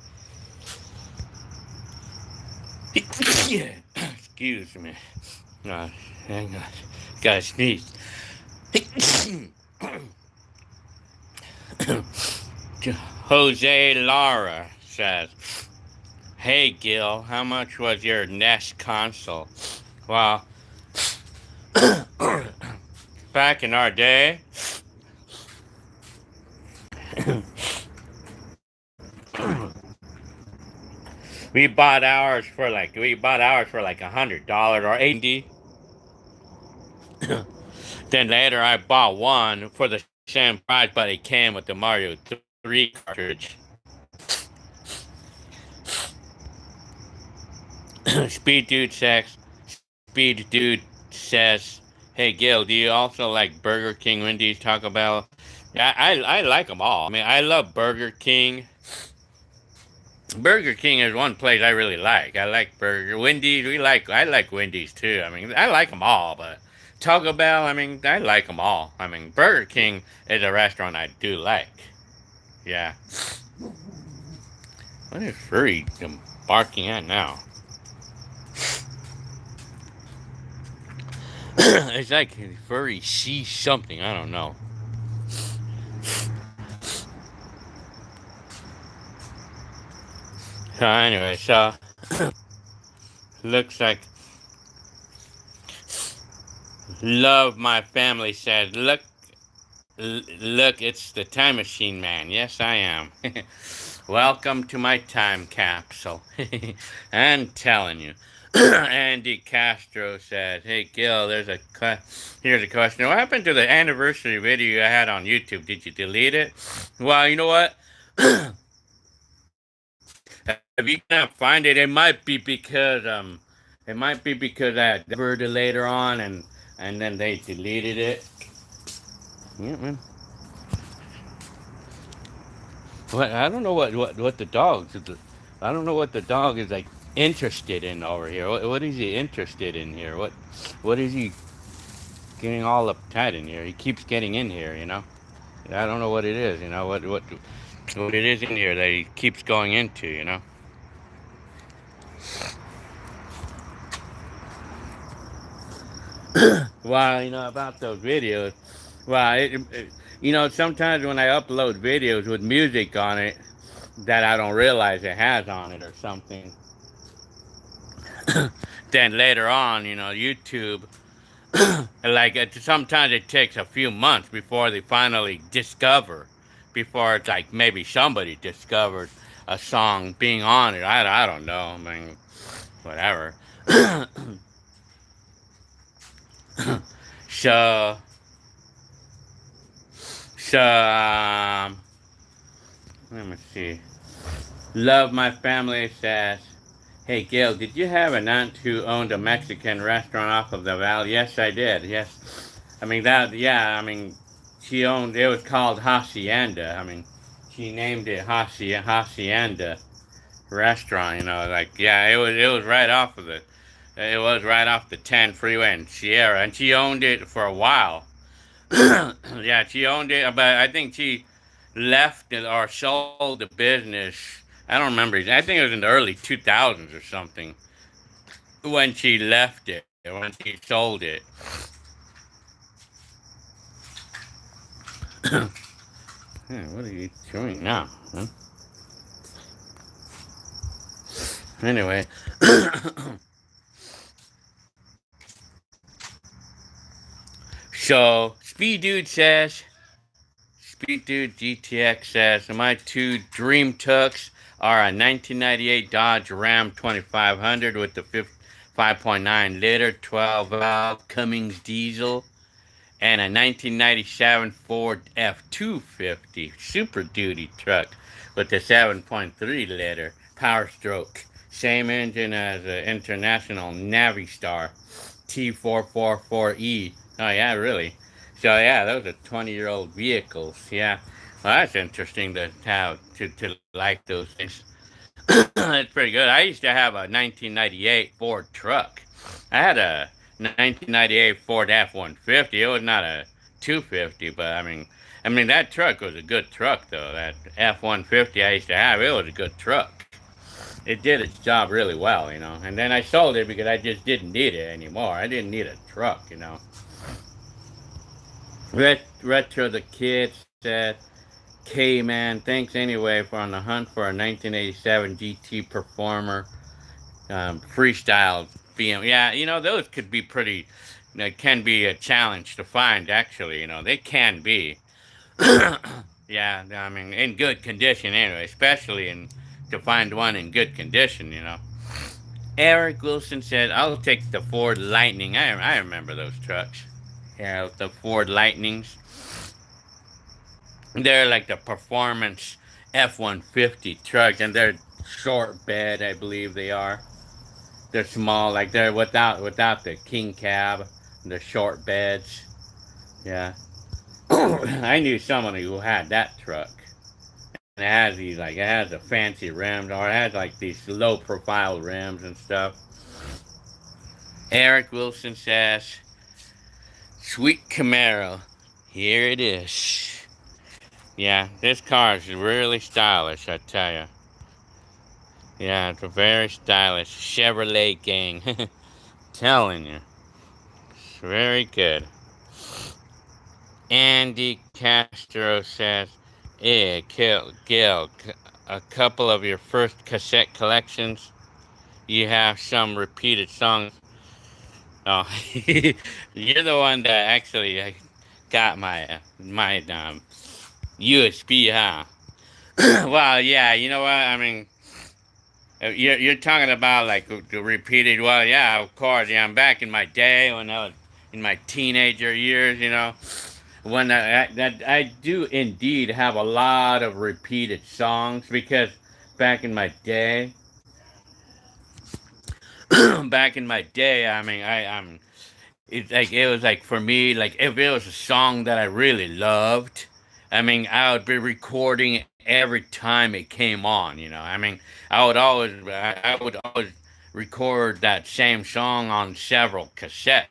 Yeah. Excuse me. Hang on. Gotta sneeze. Jose Lara says, hey Gil, how much was your NES console? Well, back in our day, we bought ours for like $100 or 80. Then later I bought one for the same price, but it came with the Mario 3 cartridge. Speed Dude says, Speed Dude says, hey Gil, do you also like Burger King, Wendy's, Taco Bell? Yeah, I like them all. I love Burger King. Burger King is one place I really like. I like Wendy's. I like Wendy's too. I like them all, but Taco Bell. I like them all. Burger King is a restaurant I do like. Yeah. What is Furry barking at now? It's like Furry sees something. I don't know. So looks like Love My Family said, look, it's the time machine man. Yes, I am. Welcome to my time capsule. I'm telling you. Andy Castro said, "Hey Gil, here's a question. What happened to the anniversary video I had on YouTube? Did you delete it?" Well, you know what? If you can't find it, it might be because I discovered it later on, and then they deleted it. Yeah, man. What I don't know what the dog's. I don't know what the dog is like interested in over here. What is he interested in here? What is he getting all uptight in here? He keeps getting in here, you know. I don't know what it is, you know. What it is in here that he keeps going into, you know. Well, you know about those videos. Well, you know, sometimes when I upload videos with music on it that I don't realize it has on it or something, then later on, you know, YouTube, sometimes it takes a few months before they finally discover, before it's like maybe somebody discovered a song being on it. I don't know. I mean, whatever. so, so, let me see. Love My Family says, "Hey Gil, did you have an aunt who owned a Mexican restaurant off of the valley?" Yes, I did. Yes, I mean that. Yeah, I mean she owned. It was called Hacienda. I mean, she named it Hacienda Restaurant. You know, like yeah, it was right off of the. It was right off the 10 freeway in Sierra, and she owned it for a while. Yeah, she owned it, but I think she left it or sold the business. I don't remember. I think it was in the early 2000s or something when she left it, when she sold it. Yeah, what are you doing now? Huh? Anyway, so Speed Dude GTX says, my two dream tucks are a 1998 Dodge Ram 2500 with the 5.9 liter 12 valve Cummins diesel and a 1997 Ford F250 Super Duty truck with the 7.3 liter Power Stroke. Same engine as the International Navistar T444E. Oh, yeah, really? So, yeah, those are 20-year-old vehicles. Yeah. Well, that's interesting to have to like those things. That's pretty good. I used to have a 1998 Ford truck. I had a 1998 Ford F-150. It was not a 250, but I mean that truck was a good truck though. That F-150 I used to have, it was a good truck. It did its job really well, you know. And then I sold it because I just didn't need it anymore. I didn't need a truck, you know. Retro the Kid said, K man, thanks anyway for on the hunt for a 1987 GT Performer freestyle BM. Yeah, you know those could be pretty. Can be a challenge to find. Actually, you know they can be. Yeah, I mean in good condition anyway, especially in to find one in good condition. You know. Eric Wilson said, "I'll take the Ford Lightning." I remember those trucks. Yeah, the Ford Lightnings. They're like the performance F-150 truck, and they're short bed, I believe they are. They're small, like they're without the king cab, the short beds. Yeah, I knew someone who had that truck, and it has a fancy rims, or it has like these low profile rims and stuff. Eric Wilson says, "Sweet Camaro, here it is." Yeah, this car is really stylish, I tell you. Yeah, it's a very stylish Chevrolet gang. Telling you, it's very good. Andy Castro says, "Yeah, Gil, a couple of your first cassette collections. You have some repeated songs. Oh, you're the one that actually got my USB, huh? Well, yeah. You know what? I mean, You're talking about like the repeated. Well, yeah, of course. Yeah, I'm back in my day when I was in my teenager years. When I do indeed have a lot of repeated songs because back in my day, back in my day, I mean, it was like for me, like if it was a song that I really loved, I mean, I would be recording it every time it came on. I mean, I would always record that same song on several cassettes.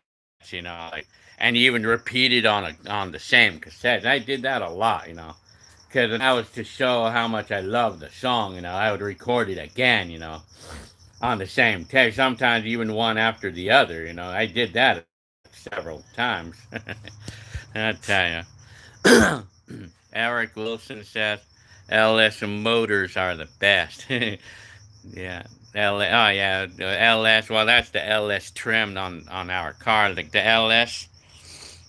Like, and even repeat it on the same cassette. I did that a lot. Because that was to show how much I loved the song. I would record it again. On the same tape. Sometimes even one after the other. I did that several times. I tell you. Eric Wilson says LS motors are the best. Yeah. Oh yeah, the LS. Well, that's the LS trimmed on our car. Like the LS,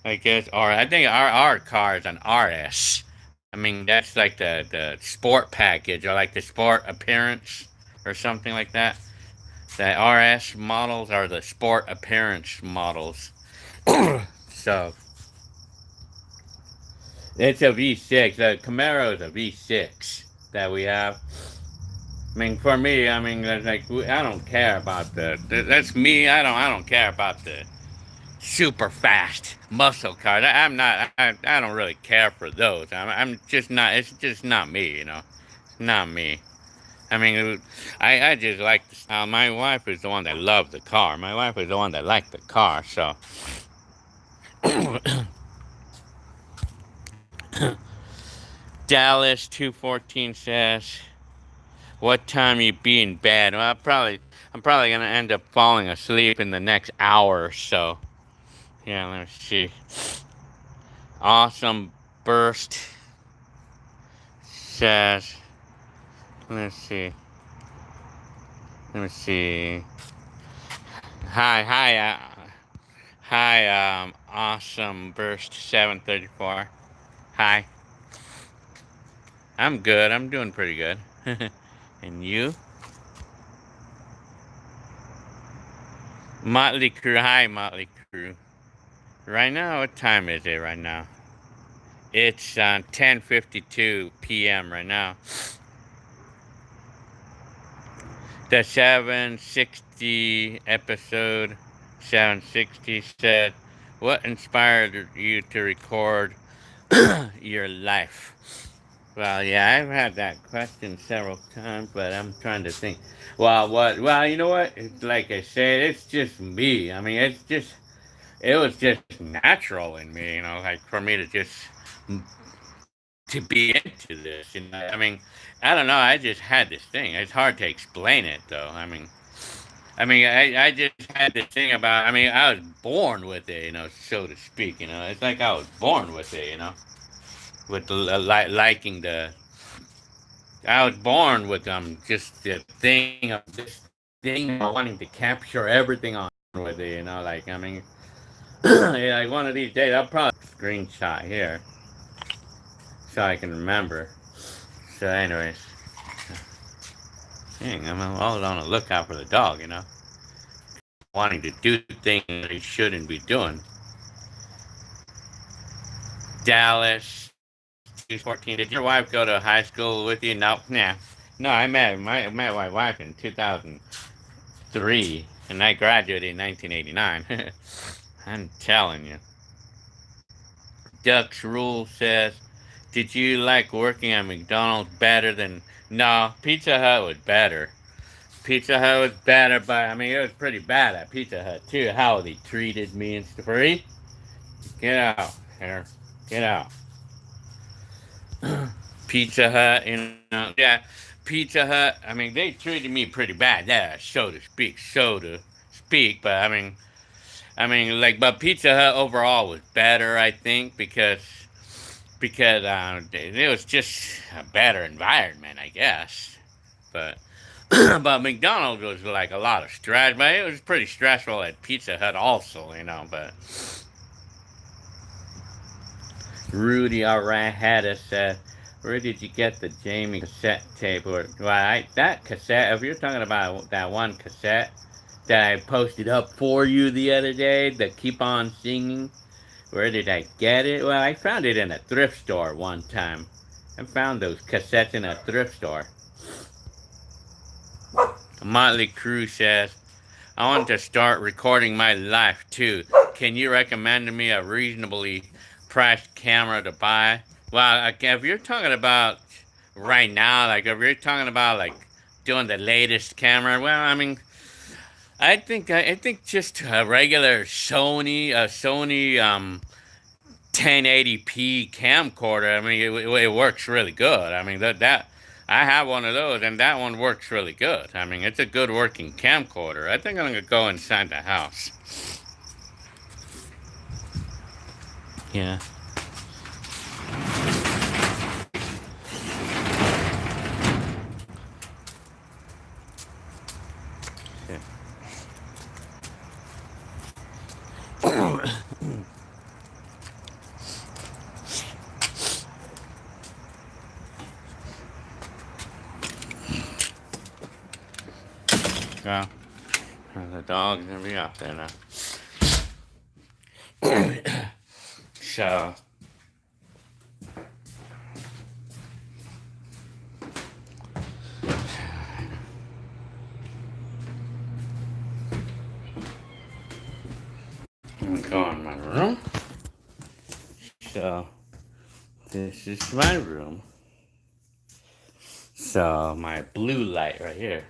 I guess, or I think our car is an RS. I mean, that's like the sport package or like the sport appearance or something like that. The RS models are the sport appearance models. So it's a V6. The Camaro is a V6 that we have. I mean, for me, I mean, like I don't care about That's me. I don't care about the super fast muscle cars. I'm not. I don't really care for those. I'm just not. It's just not me. It's not me. I mean, I just like the style. My wife is the one that loved the car. My wife is the one that liked the car. So Dallas 214 says, "What time you be in bed?" Well, I'm probably gonna end up falling asleep in the next hour or so. Yeah, let me see. Awesome burst says, let's see. Let me see. Hi, hi, hi. Awesome burst 734. Hi. I'm good. I'm doing pretty good. And you? Motley Crew. Hi, Motley Crew. Right now, what time is it right now? It's 10:52 p.m. right now. The 760 episode 760 said, "What inspired you to record your life?" Well, yeah, I've had that question several times, but I'm trying to think. Well, what? Well, you know what? Like I said, it's just me. I mean, it was just natural in me. Like for me to just to be into this. I mean, I don't know. I just had this thing. It's hard to explain it, though. I just had this thing about. I mean, I was born with it, so to speak. It's like I was born with it. With the liking the. I was born with just the thing of this thing of wanting to capture everything on with it. Like I mean, yeah, like one of these days I'll probably screenshot here so I can remember. So, anyways, dang, I'm always on the lookout for the dog. Wanting to do things that he shouldn't be doing. Dallas, 14. Did your wife go to high school with you? No, nah. No, met my wife in 2003, and I graduated in 1989. I'm telling you. Duck's Rule says, "Did you like working at McDonald's better than?" No, Pizza Hut was better. Pizza Hut was better, but I mean it was pretty bad at Pizza Hut too. How they treated me and stuff. Free? Get out here. Get out. Pizza Hut, yeah, Pizza Hut. I mean, they treated me pretty bad, yeah, so to speak. But like, but Pizza Hut overall was better, I think, because it was just a better environment, I guess. But but McDonald's was like a lot of stress, but it was pretty stressful at Pizza Hut also, But Rudy alright had us. Where did you get the Jamie cassette tape? Or that cassette? If you're talking about that one cassette that I posted up for you the other day, that keep on singing. Where did I get it? Well, I found it in a thrift store one time. I found those cassettes in a thrift store. Motley Crue says, I want to start recording my life too. Can you recommend me a reasonably priced camera to buy? Well, if you're talking about right now, like if you're talking about like doing the latest camera, well, I mean, I think just a regular Sony 1080p camcorder. I mean, it works really good. I mean that I have one of those, and that one works really good. I mean, it's a good working camcorder. I think I'm gonna go inside the house. Yeah. Yeah. The dog's gonna be out there now. So. I'm gonna go in my room. So, this is my room. So, my blue light right here.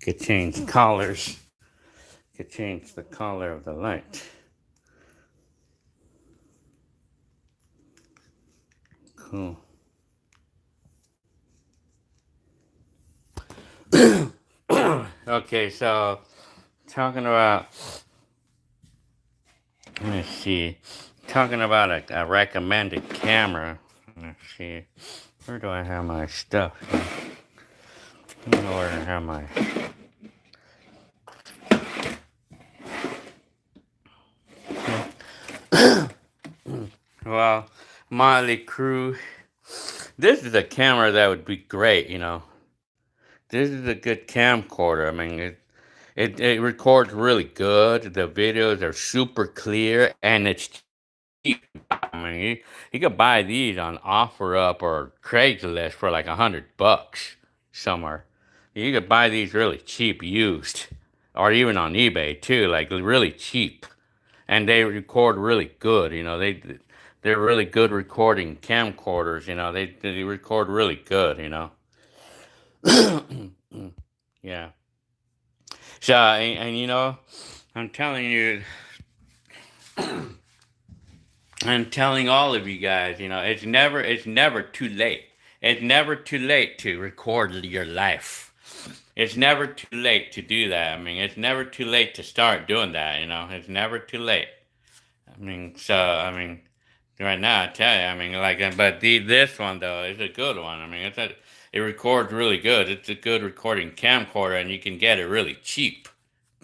Could change colors. Could change the color of the light. Cool. Okay, so talking about, let's see, talking about a recommended camera. Let's see, where do I have my stuff? I don't know where I have my. Well, Motley Crue. This is a camera that would be great, you know. This is a good camcorder. I mean, it records really good. The videos are super clear, and it's cheap. I mean, you could buy these on OfferUp or Craigslist for like $100 somewhere. You could buy these really cheap used, or even on eBay too, like really cheap. And they record really good. You know, they're really good recording camcorders. You know, they record really good. You know. Yeah. So and you know, I'm telling you, I'm telling all of you guys, you know, it's never too late. It's never too late to record your life. It's never too late to do that. I mean, it's never too late to start doing that. You know, it's never too late. I mean, so I mean, right now I tell you, I mean, like, but this one though is a good one. I mean, it records really good. It's a good recording camcorder, and you can get it really cheap.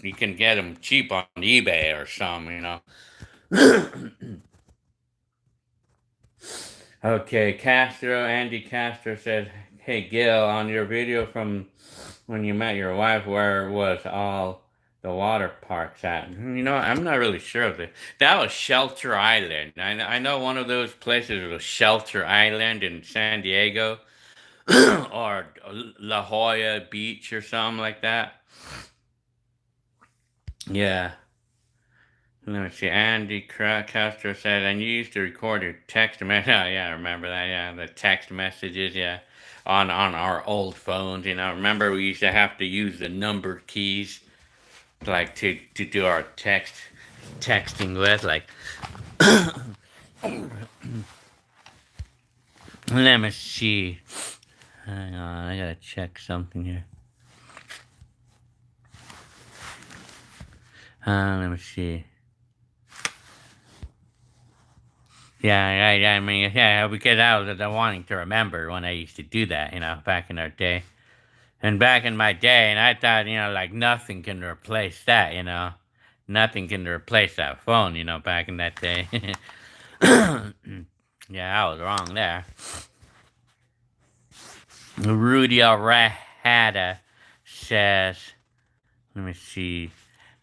You can get them cheap on eBay or some, you know. Okay, Andy Castro said, "Hey Gil, on your video from when you met your wife, where was all the water parks at?" You know, I'm not really sure of it. That was Shelter Island. I know one of those places was Shelter Island in San Diego, or La Jolla Beach or something like that. Yeah. Let me see. Andy Castro said, and you used to record your text message. Oh, yeah, I remember that. Yeah, the text messages. Yeah, on our old phones. You know, remember we used to have to use the number keys, like to do our texting with. Like, let me see. Hang on, I gotta check something here. Let me see. Yeah, I mean, yeah, because I was wanting to remember when I used to do that, you know, back in our day. And back in my day, and I thought, like nothing can replace that, Nothing can replace that phone, back in that day. Yeah, I was wrong there. Rudy Arahada says, let me see.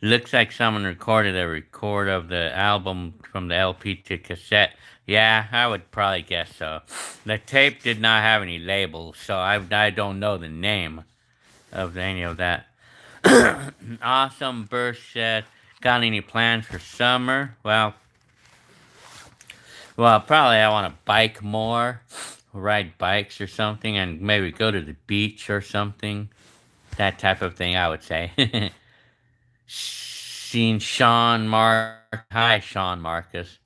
Looks like someone recorded a record of the album from the LP to cassette. Yeah, I would probably guess so. The tape did not have any labels, so I don't know the name of any of that. Awesome Burst said, got any plans for summer? Well, probably I want to bike more, ride bikes or something, and maybe go to the beach or something. That type of thing, I would say. Seen Sean Mark. Hi, Sean Marcus.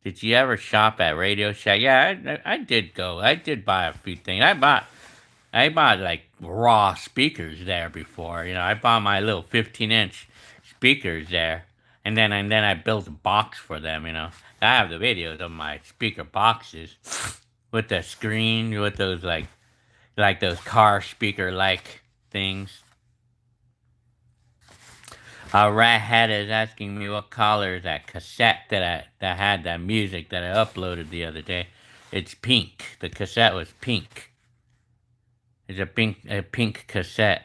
Did you ever shop at Radio Shack? Yeah, I did go. I did buy a few things. I bought like raw speakers there before. I bought my little 15-inch speakers there, and then I built a box for them. I have the videos of my speaker boxes with the screen with those like those car speaker like things. Rat Hat is asking me what color is that cassette that had that music that I uploaded the other day. It's pink. The cassette was pink. It's a pink cassette.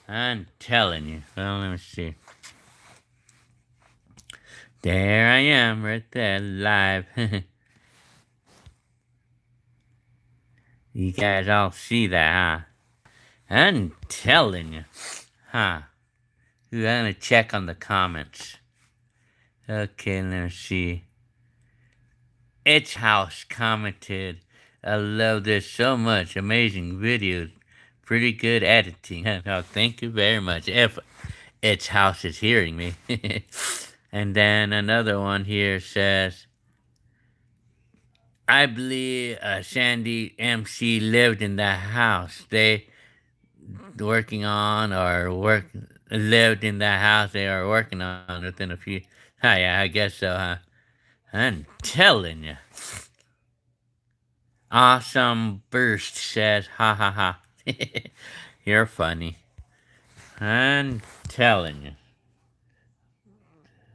I'm telling you. Well, let me see. There I am, right there, live. You guys all see that, huh? I'm telling you. Huh. I'm gonna check on the comments. Okay, let's see. It's House commented, I love this so much. Amazing videos. Pretty good editing. Oh, thank you very much. If It's House is hearing me. And then another one here says, I believe Sandy MC lived in that house. They working on or work lived in that house they are working on within a few. Yeah, I guess so, huh? I'm telling you. Awesome Burst says, ha ha ha. You're funny. I'm telling you.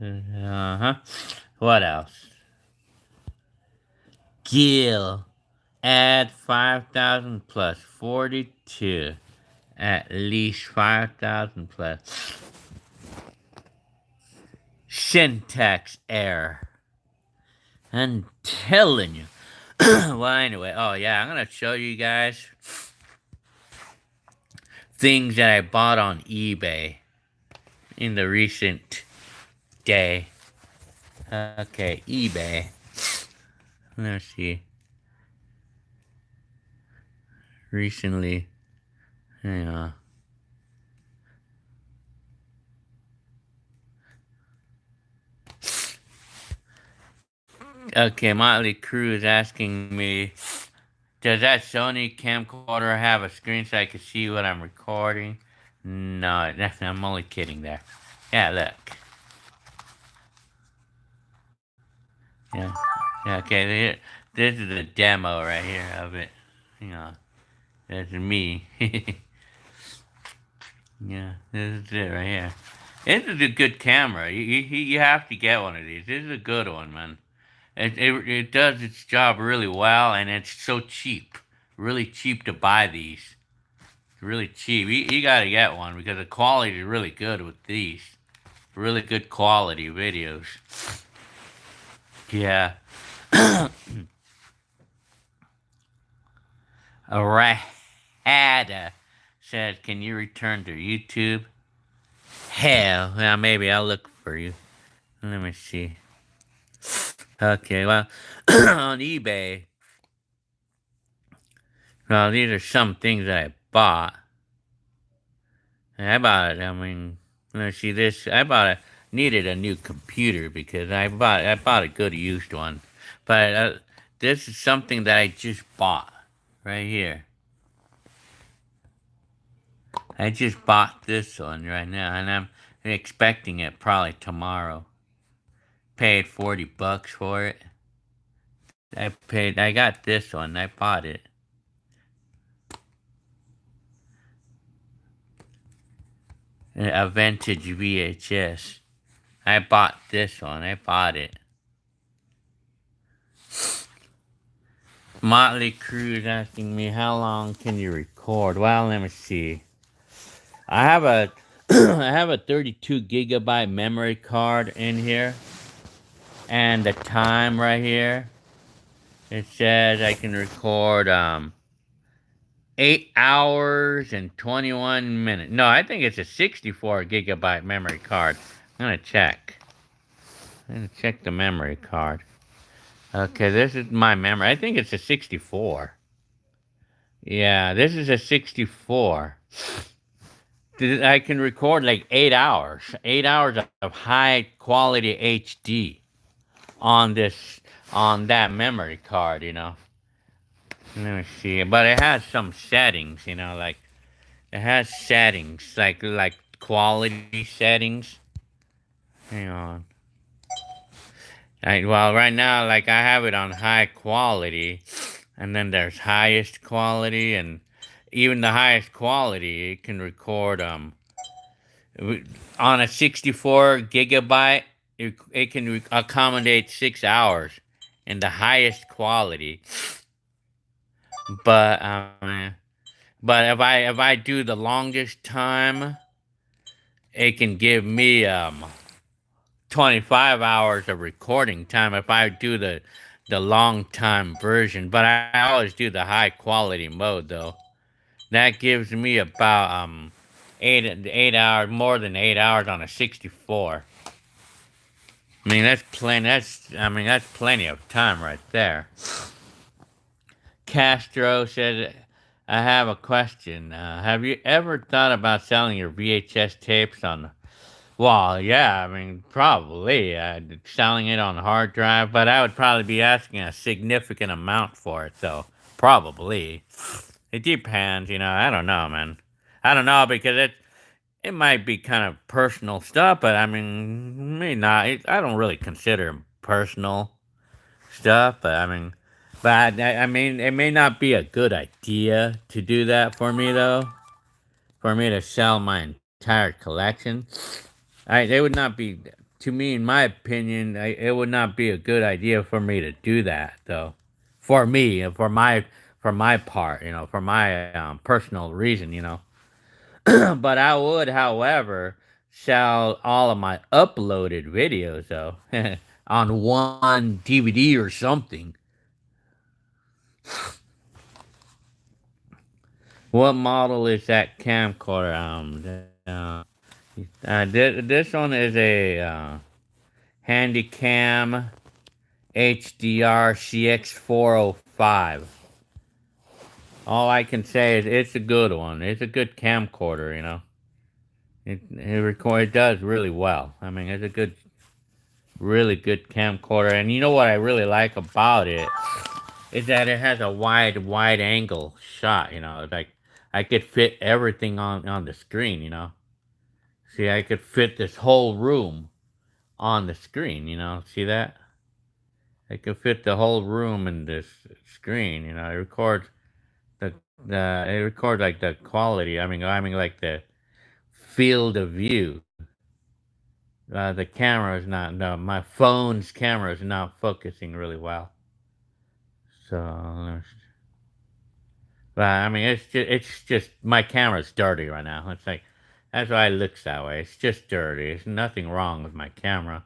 Uh huh. What else? Gil. Add 5,000 plus 42. At least 5,000 plus. Syntax error. I'm telling you. Well, anyway. Oh, yeah. I'm going to show you guys things that I bought on eBay in the recent day. Okay, eBay. Let's see. Recently. Hang on. Okay, Motley Crue is asking me, does that Sony camcorder have a screen so I can see what I'm recording? No, I'm only kidding there. Yeah, look. Yeah. Yeah, okay, this is a demo right here of it. That's me. Yeah, this is it right here. This is a good camera. You have to get one of these. This is a good one, man. It does its job really well, and it's so cheap. Really cheap to buy these. Really cheap. You gotta get one because the quality is really good with these. Really good quality videos. Yeah. Rahada says, can you return to YouTube? Hell, well, maybe I'll look for you. Let me see. Okay, well, on eBay, well, these are some things that I bought. I mean, let's see this. Needed a new computer because I bought a good used one. But this is something that I just bought right here. I just bought this one right now, and I'm expecting it probably tomorrow. Paid $40 for it. I got this one. I bought it. A vintage VHS. I bought this one. I bought it. Motley Crue is asking me how long can you record. Well, let me see. I have a I have a 32 gigabyte memory card in here, and the time right here. It says I can record 8 hours and 21 minutes. No, I think it's a 64 gigabyte memory card. I'm gonna check. I'm gonna check the memory card. Okay, this is my memory. I think it's a 64. Yeah, this is a 64. I can record like 8 hours. 8 hours of high quality HD on this on that memory card, Let me see. But it has some settings, like it has settings, like quality settings. Hang on. Well, right now, like I have it on high quality, and then there's highest quality, and even the highest quality, it can record on a 64 gigabyte. It can accommodate 6 hours in the highest quality, but but if I do the longest time, it can give me 25 hours of recording time if I do the long time version. But I always do the high quality mode though. That gives me about 8 hours, more than 8 hours on a 64. I mean that's plenty. That's plenty of time right there. Castro said, "I have a question. Have you ever thought about selling your VHS tapes on?" Well, yeah, I mean, probably selling it on a hard drive, but I would probably be asking a significant amount for it, so probably. It depends, I don't know, man. I don't know because it might be kind of personal stuff, but I mean, may not. I don't really consider 'em personal stuff, but I mean, I mean, it may not be a good idea to do that for me though. For me to sell my entire collection. It would not be, to me, in my opinion, it would not be a good idea for me to do that, though. For me, for my part, for my personal reason, but I would, however, sell all of my uploaded videos, though, on one DVD or something. What model is that camcorder? This one is a Handycam HDR CX405. All I can say is it's a good one. It's a good camcorder, It does really well. I mean, it's a really good camcorder. And you know what I really like about it is that it has a wide angle shot. Like I could fit everything on the screen. See, I could fit this whole room on the screen. See that? I could fit the whole room in this screen. It records the it records like the quality. I mean like the field of view. The camera is not. No, my phone's camera is not focusing really well. So, but I mean, it's just my camera's dirty right now. It's like that's why it looks that way. It's just dirty. There's nothing wrong with my camera.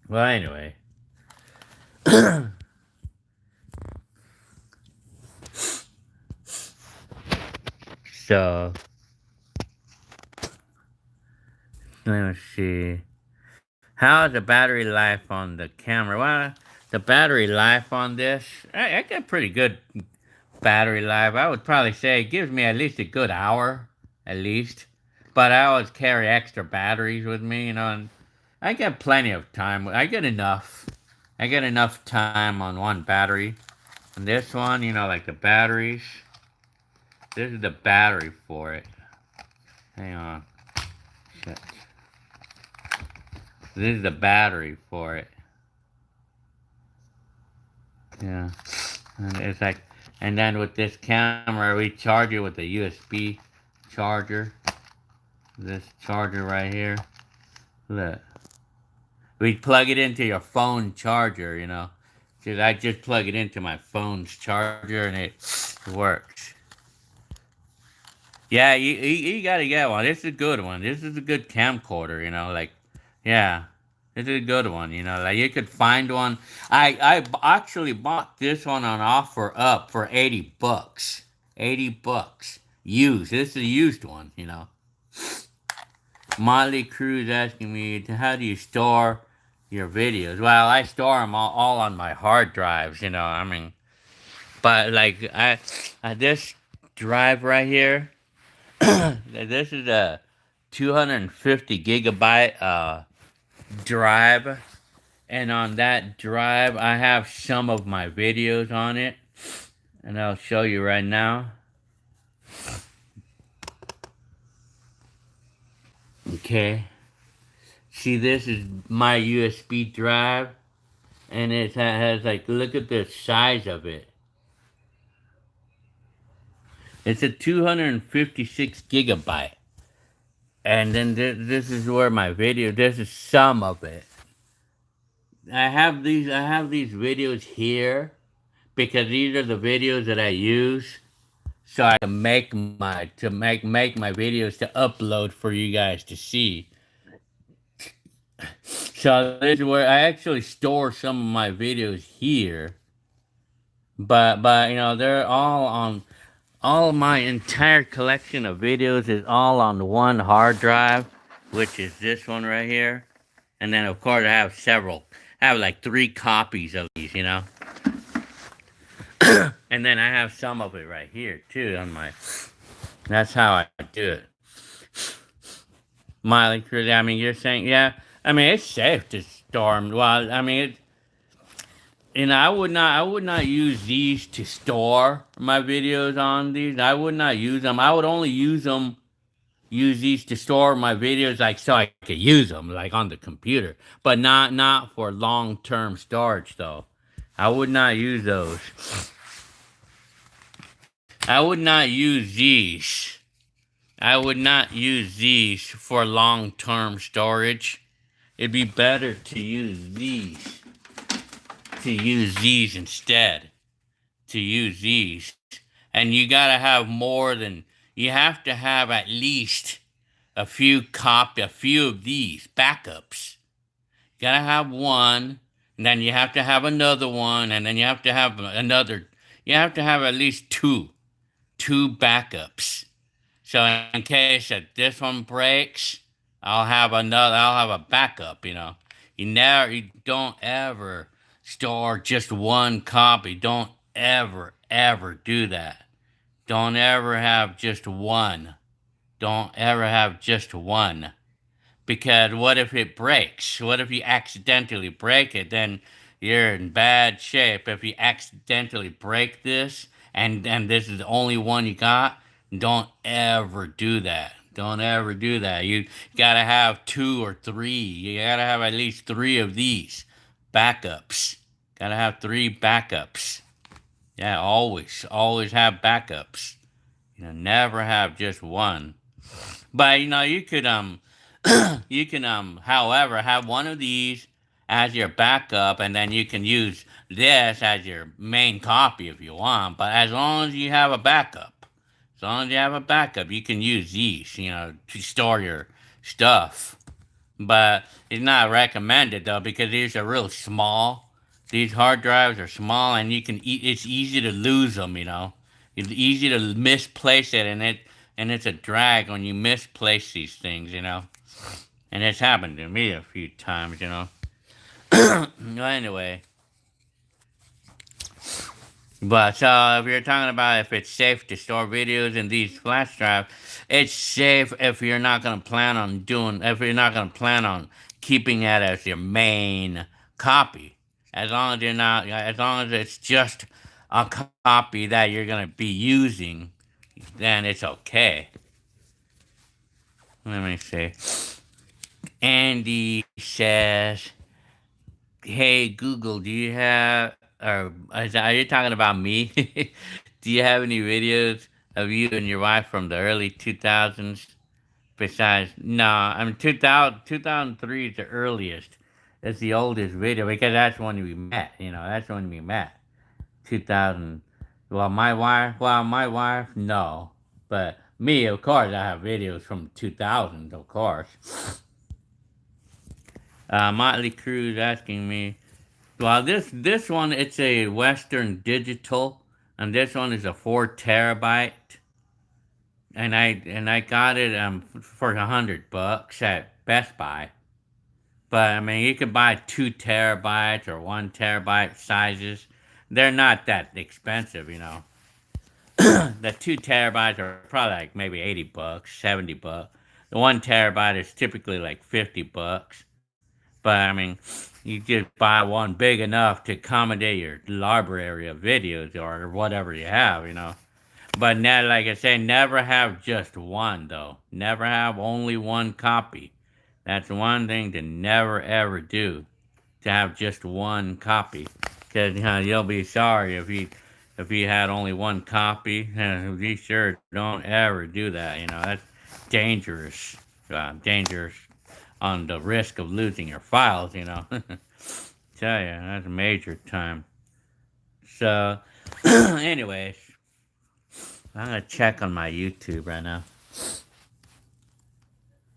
Well, anyway. So let me see. How's the battery life on the camera? Well, the battery life on this, I got pretty good battery life. I would probably say it gives me at least a good hour, at least. But I always carry extra batteries with me, and I get plenty of time. I get enough. I get enough time on one battery. And this one, like the batteries. This is the battery for it. Hang on. Shit. This is the battery for it. Yeah. And it's like, and then with this camera, we charge it with a USB charger. This charger right here. Look, we plug it into your phone charger. Cause I just plug it into my phone's charger and it works. Yeah, you gotta get one. This is a good one. This is a good camcorder. Yeah, this is a good one. Like you could find one. Actually bought this one on offer up for $80. $80 used. This is a used one. Molly Cruz asking me, how do you store your videos? Well, I store them all on my hard drives. I mean, but like this drive right here. This is a 250 gigabyte drive, and on that drive, I have some of my videos on it, and I'll show you right now. Okay, see, this is my USB drive, and it has like, look at the size of it. It's a 256 gigabyte, and then this is where my video. This is some of it. I have these videos here because these are the videos that I use so I can make my videos to upload for you guys to see. So this is where I actually store some of my videos here. But they're all of my entire collection of videos is all on one hard drive, which is this one right here. And then of course I have several. I have like 3 copies of these. And then I have some of it right here too on my. That's how I do it. Miley Cruz. I mean, you're saying, yeah. I mean, it's safe to store 'em. Well, I mean, I would not use these to store my videos on these. I would not use them. I would only use these to store my videos, like so I could use them, like on the computer, but not for long term storage though. I would not use those. I would not use these. I would not use these for long term storage. It'd be better to use these. To use these instead. To use these. And you gotta have more than, you have to have at least a few of these backups. You gotta have one, and then you have to have another one, and then you have to have another. You have to have at least two backups. So in case that this one breaks, I'll have a backup. You don't ever store just one copy. Don't ever do that. Don't ever have just one. Don't ever have just one. Because what if it breaks? What if you accidentally break it? Then you're in bad shape. If you accidentally break this and this is the only one you got, don't ever do that. Don't ever do that. You gotta have 2 or 3. You gotta have at least 3 of these backups. Gotta have 3 backups. Yeah, always have backups. Never have just one. But you could you can however have one of these as your backup, and then you can use this as your main copy if you want. But as long as you have a backup, you can use these, to store your stuff. But it's not recommended though because these are real small. These hard drives are small, and it's easy to lose them. It's easy to misplace it, and it's a drag when you misplace these things. And it's happened to me a few times. Anyway, but so if you're talking about if it's safe to store videos in these flash drives, it's safe if you're not gonna plan on keeping that as your main copy. As long as it's just a copy that you're gonna be using, then it's okay. Let me see. Andy says, "Hey Google, do you have are you talking about me? Do you have any videos of you and your wife from the early 2000s? Besides, no, I mean 2003 is the earliest. It's the oldest video because that's when we met. That's when we met. 2000. Well, my wife, no, but me, of course, I have videos from 2000, of course. Motley Crue's asking me. Well, this one it's a Western digital, and this one is a 4 terabyte, and I got it for $100 at Best Buy. But I mean, you could buy 2 terabytes or 1 terabyte sizes. They're not that expensive. The 2 terabytes are probably like maybe $80, $70. The 1 terabyte is typically like $50. But I mean, you just buy one big enough to accommodate your library of videos or whatever you have. But now, like I say, never have just one though. Never have only one copy. That's one thing to never ever do. To have just one copy, because you'll be sorry if you had only one copy. Be sure don't ever do that. That's dangerous. Dangerous on the risk of losing your files. Tell you, that's a major time. So, anyways, I'm gonna check on my YouTube right now.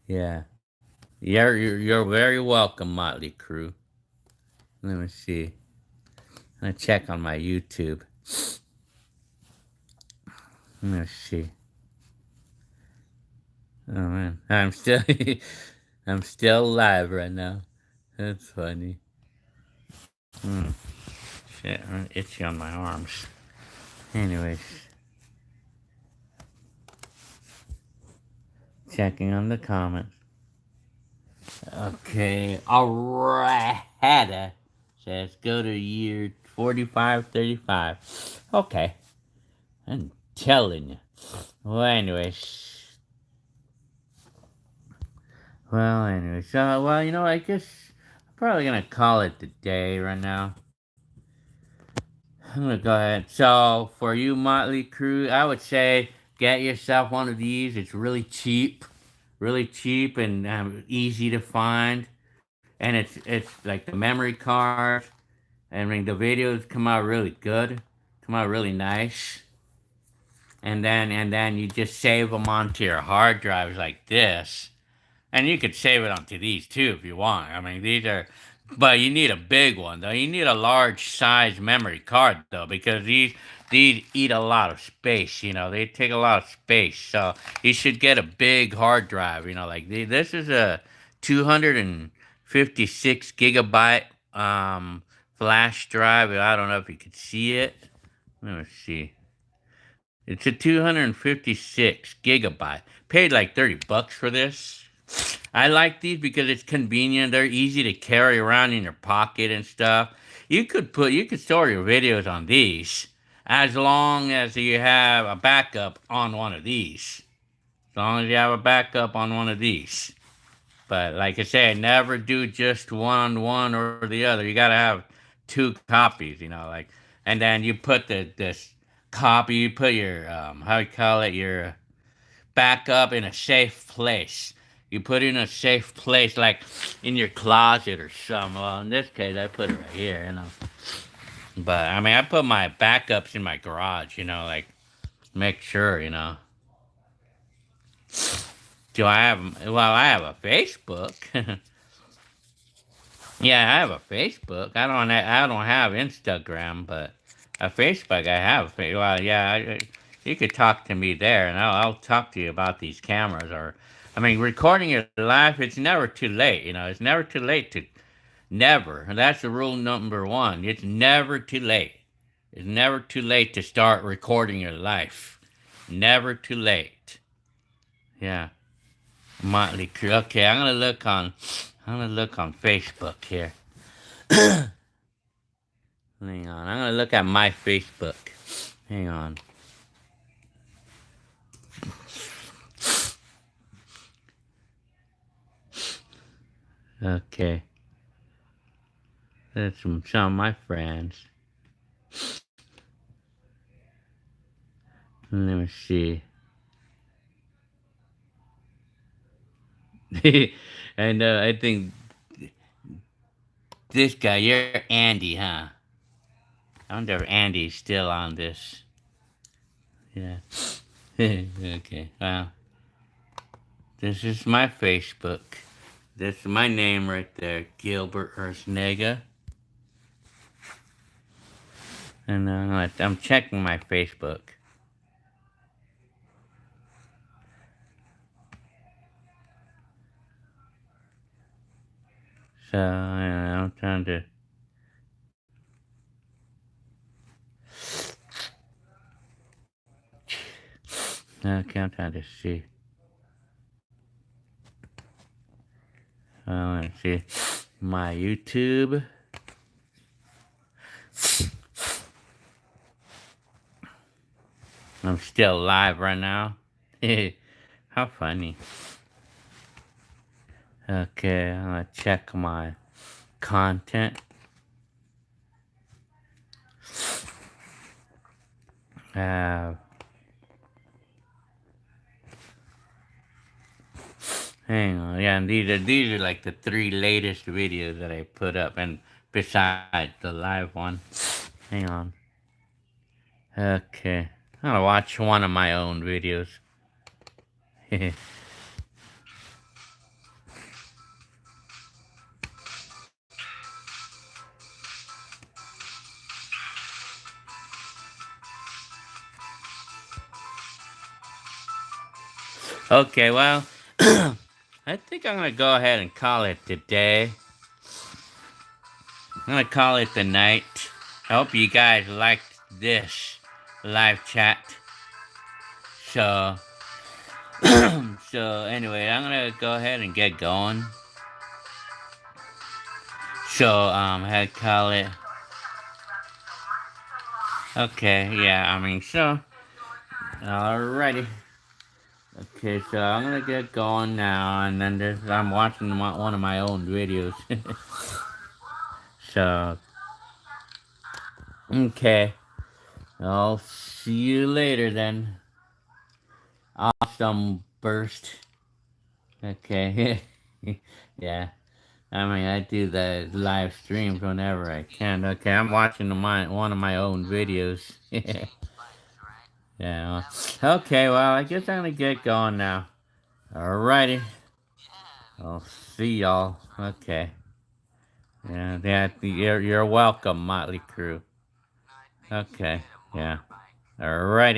Yeah, you're very welcome, Motley Crew. Let me see. I'm gonna check on my YouTube. Let me see. Oh man, I'm still I'm still live right now. That's funny. Hmm. Shit, I'm itchy on my arms. Anyways, checking on the comments. Okay, alright. Says go to year 4535. Okay, I'm telling you. Well, anyways. I guess I'm probably gonna call it the day right now. I'm gonna go ahead. So, for you, Motley Crue, I would say get yourself one of these. It's really cheap and easy to find. And it's like the memory card. I mean, the videos come out really good, come out really nice. And then you just save them onto your hard drives like this. And you could save it onto these too if you want. I mean, these are, but you need a big one though. You need a large size memory card though, because these eat a lot of space. They take a lot of space. So you should get a big hard drive. Like this is a 256 gigabyte flash drive. I don't know if you could see it. Let me see. It's a 256 gigabyte. Paid like $30 for this. I like these because it's convenient. They're easy to carry around in your pocket and stuff. You could store your videos on these as long as you have a backup on one of these. As long as you have a backup on one of these. But like I said, never do just one or the other. You gotta have two copies, like, and then you put this copy. You put your how you call it, your backup in a safe place. You put it in a safe place, like in your closet or something. Well, in this case, I put it right here. But I mean, I put my backups in my garage. Like make sure. Do I have? Well, I have a Facebook. Yeah, I have a Facebook. I don't have Instagram, but a Facebook I have. Well, yeah, you could talk to me there, and I'll talk to you about these cameras. Or, I mean, recording your life. It's never too late. It's never too late to never. And that's the rule number one. It's never too late. It's never too late to start recording your life. Never too late. Yeah, Motley Crue. Okay, I'm gonna look on Facebook here. Hang on. I'm going to look at my Facebook. Hang on. Okay. That's some of my friends. Let me see. And I think this guy, you're Andy, huh? I wonder if Andy's still on this. Yeah. Okay. Well, this is my Facebook. This is my name right there, Gilbert Ersnega. And I'm checking my Facebook. So I'm trying to. Okay, I'm trying to see. Let's see. My YouTube. I'm still live right now. How funny. Okay, I'm gonna check my content. Uh, Hang on, yeah, and these are like the three latest videos that I put up, and besides the live one. Hang on. Okay, I'm gonna watch one of my own videos. Okay, well, I think I'm gonna go ahead and call it today. I'm gonna call it the night. I hope you guys liked this live chat. So, so anyway, I'm gonna go ahead and get going. So, I'd call it. Okay, yeah, I mean, so, alrighty. Okay, so I'm gonna get going now, and then I'm watching one of my own videos. So, okay, I'll see you later then. Awesome burst. Okay, yeah. I mean, I do the live streams whenever I can. Okay, I'm watching one of my own videos. Yeah. Okay, well, I guess I'm gonna get going now. Alrighty. I'll see y'all. Okay. Yeah, you're welcome, Motley Crew. Okay. Yeah. Alrighty.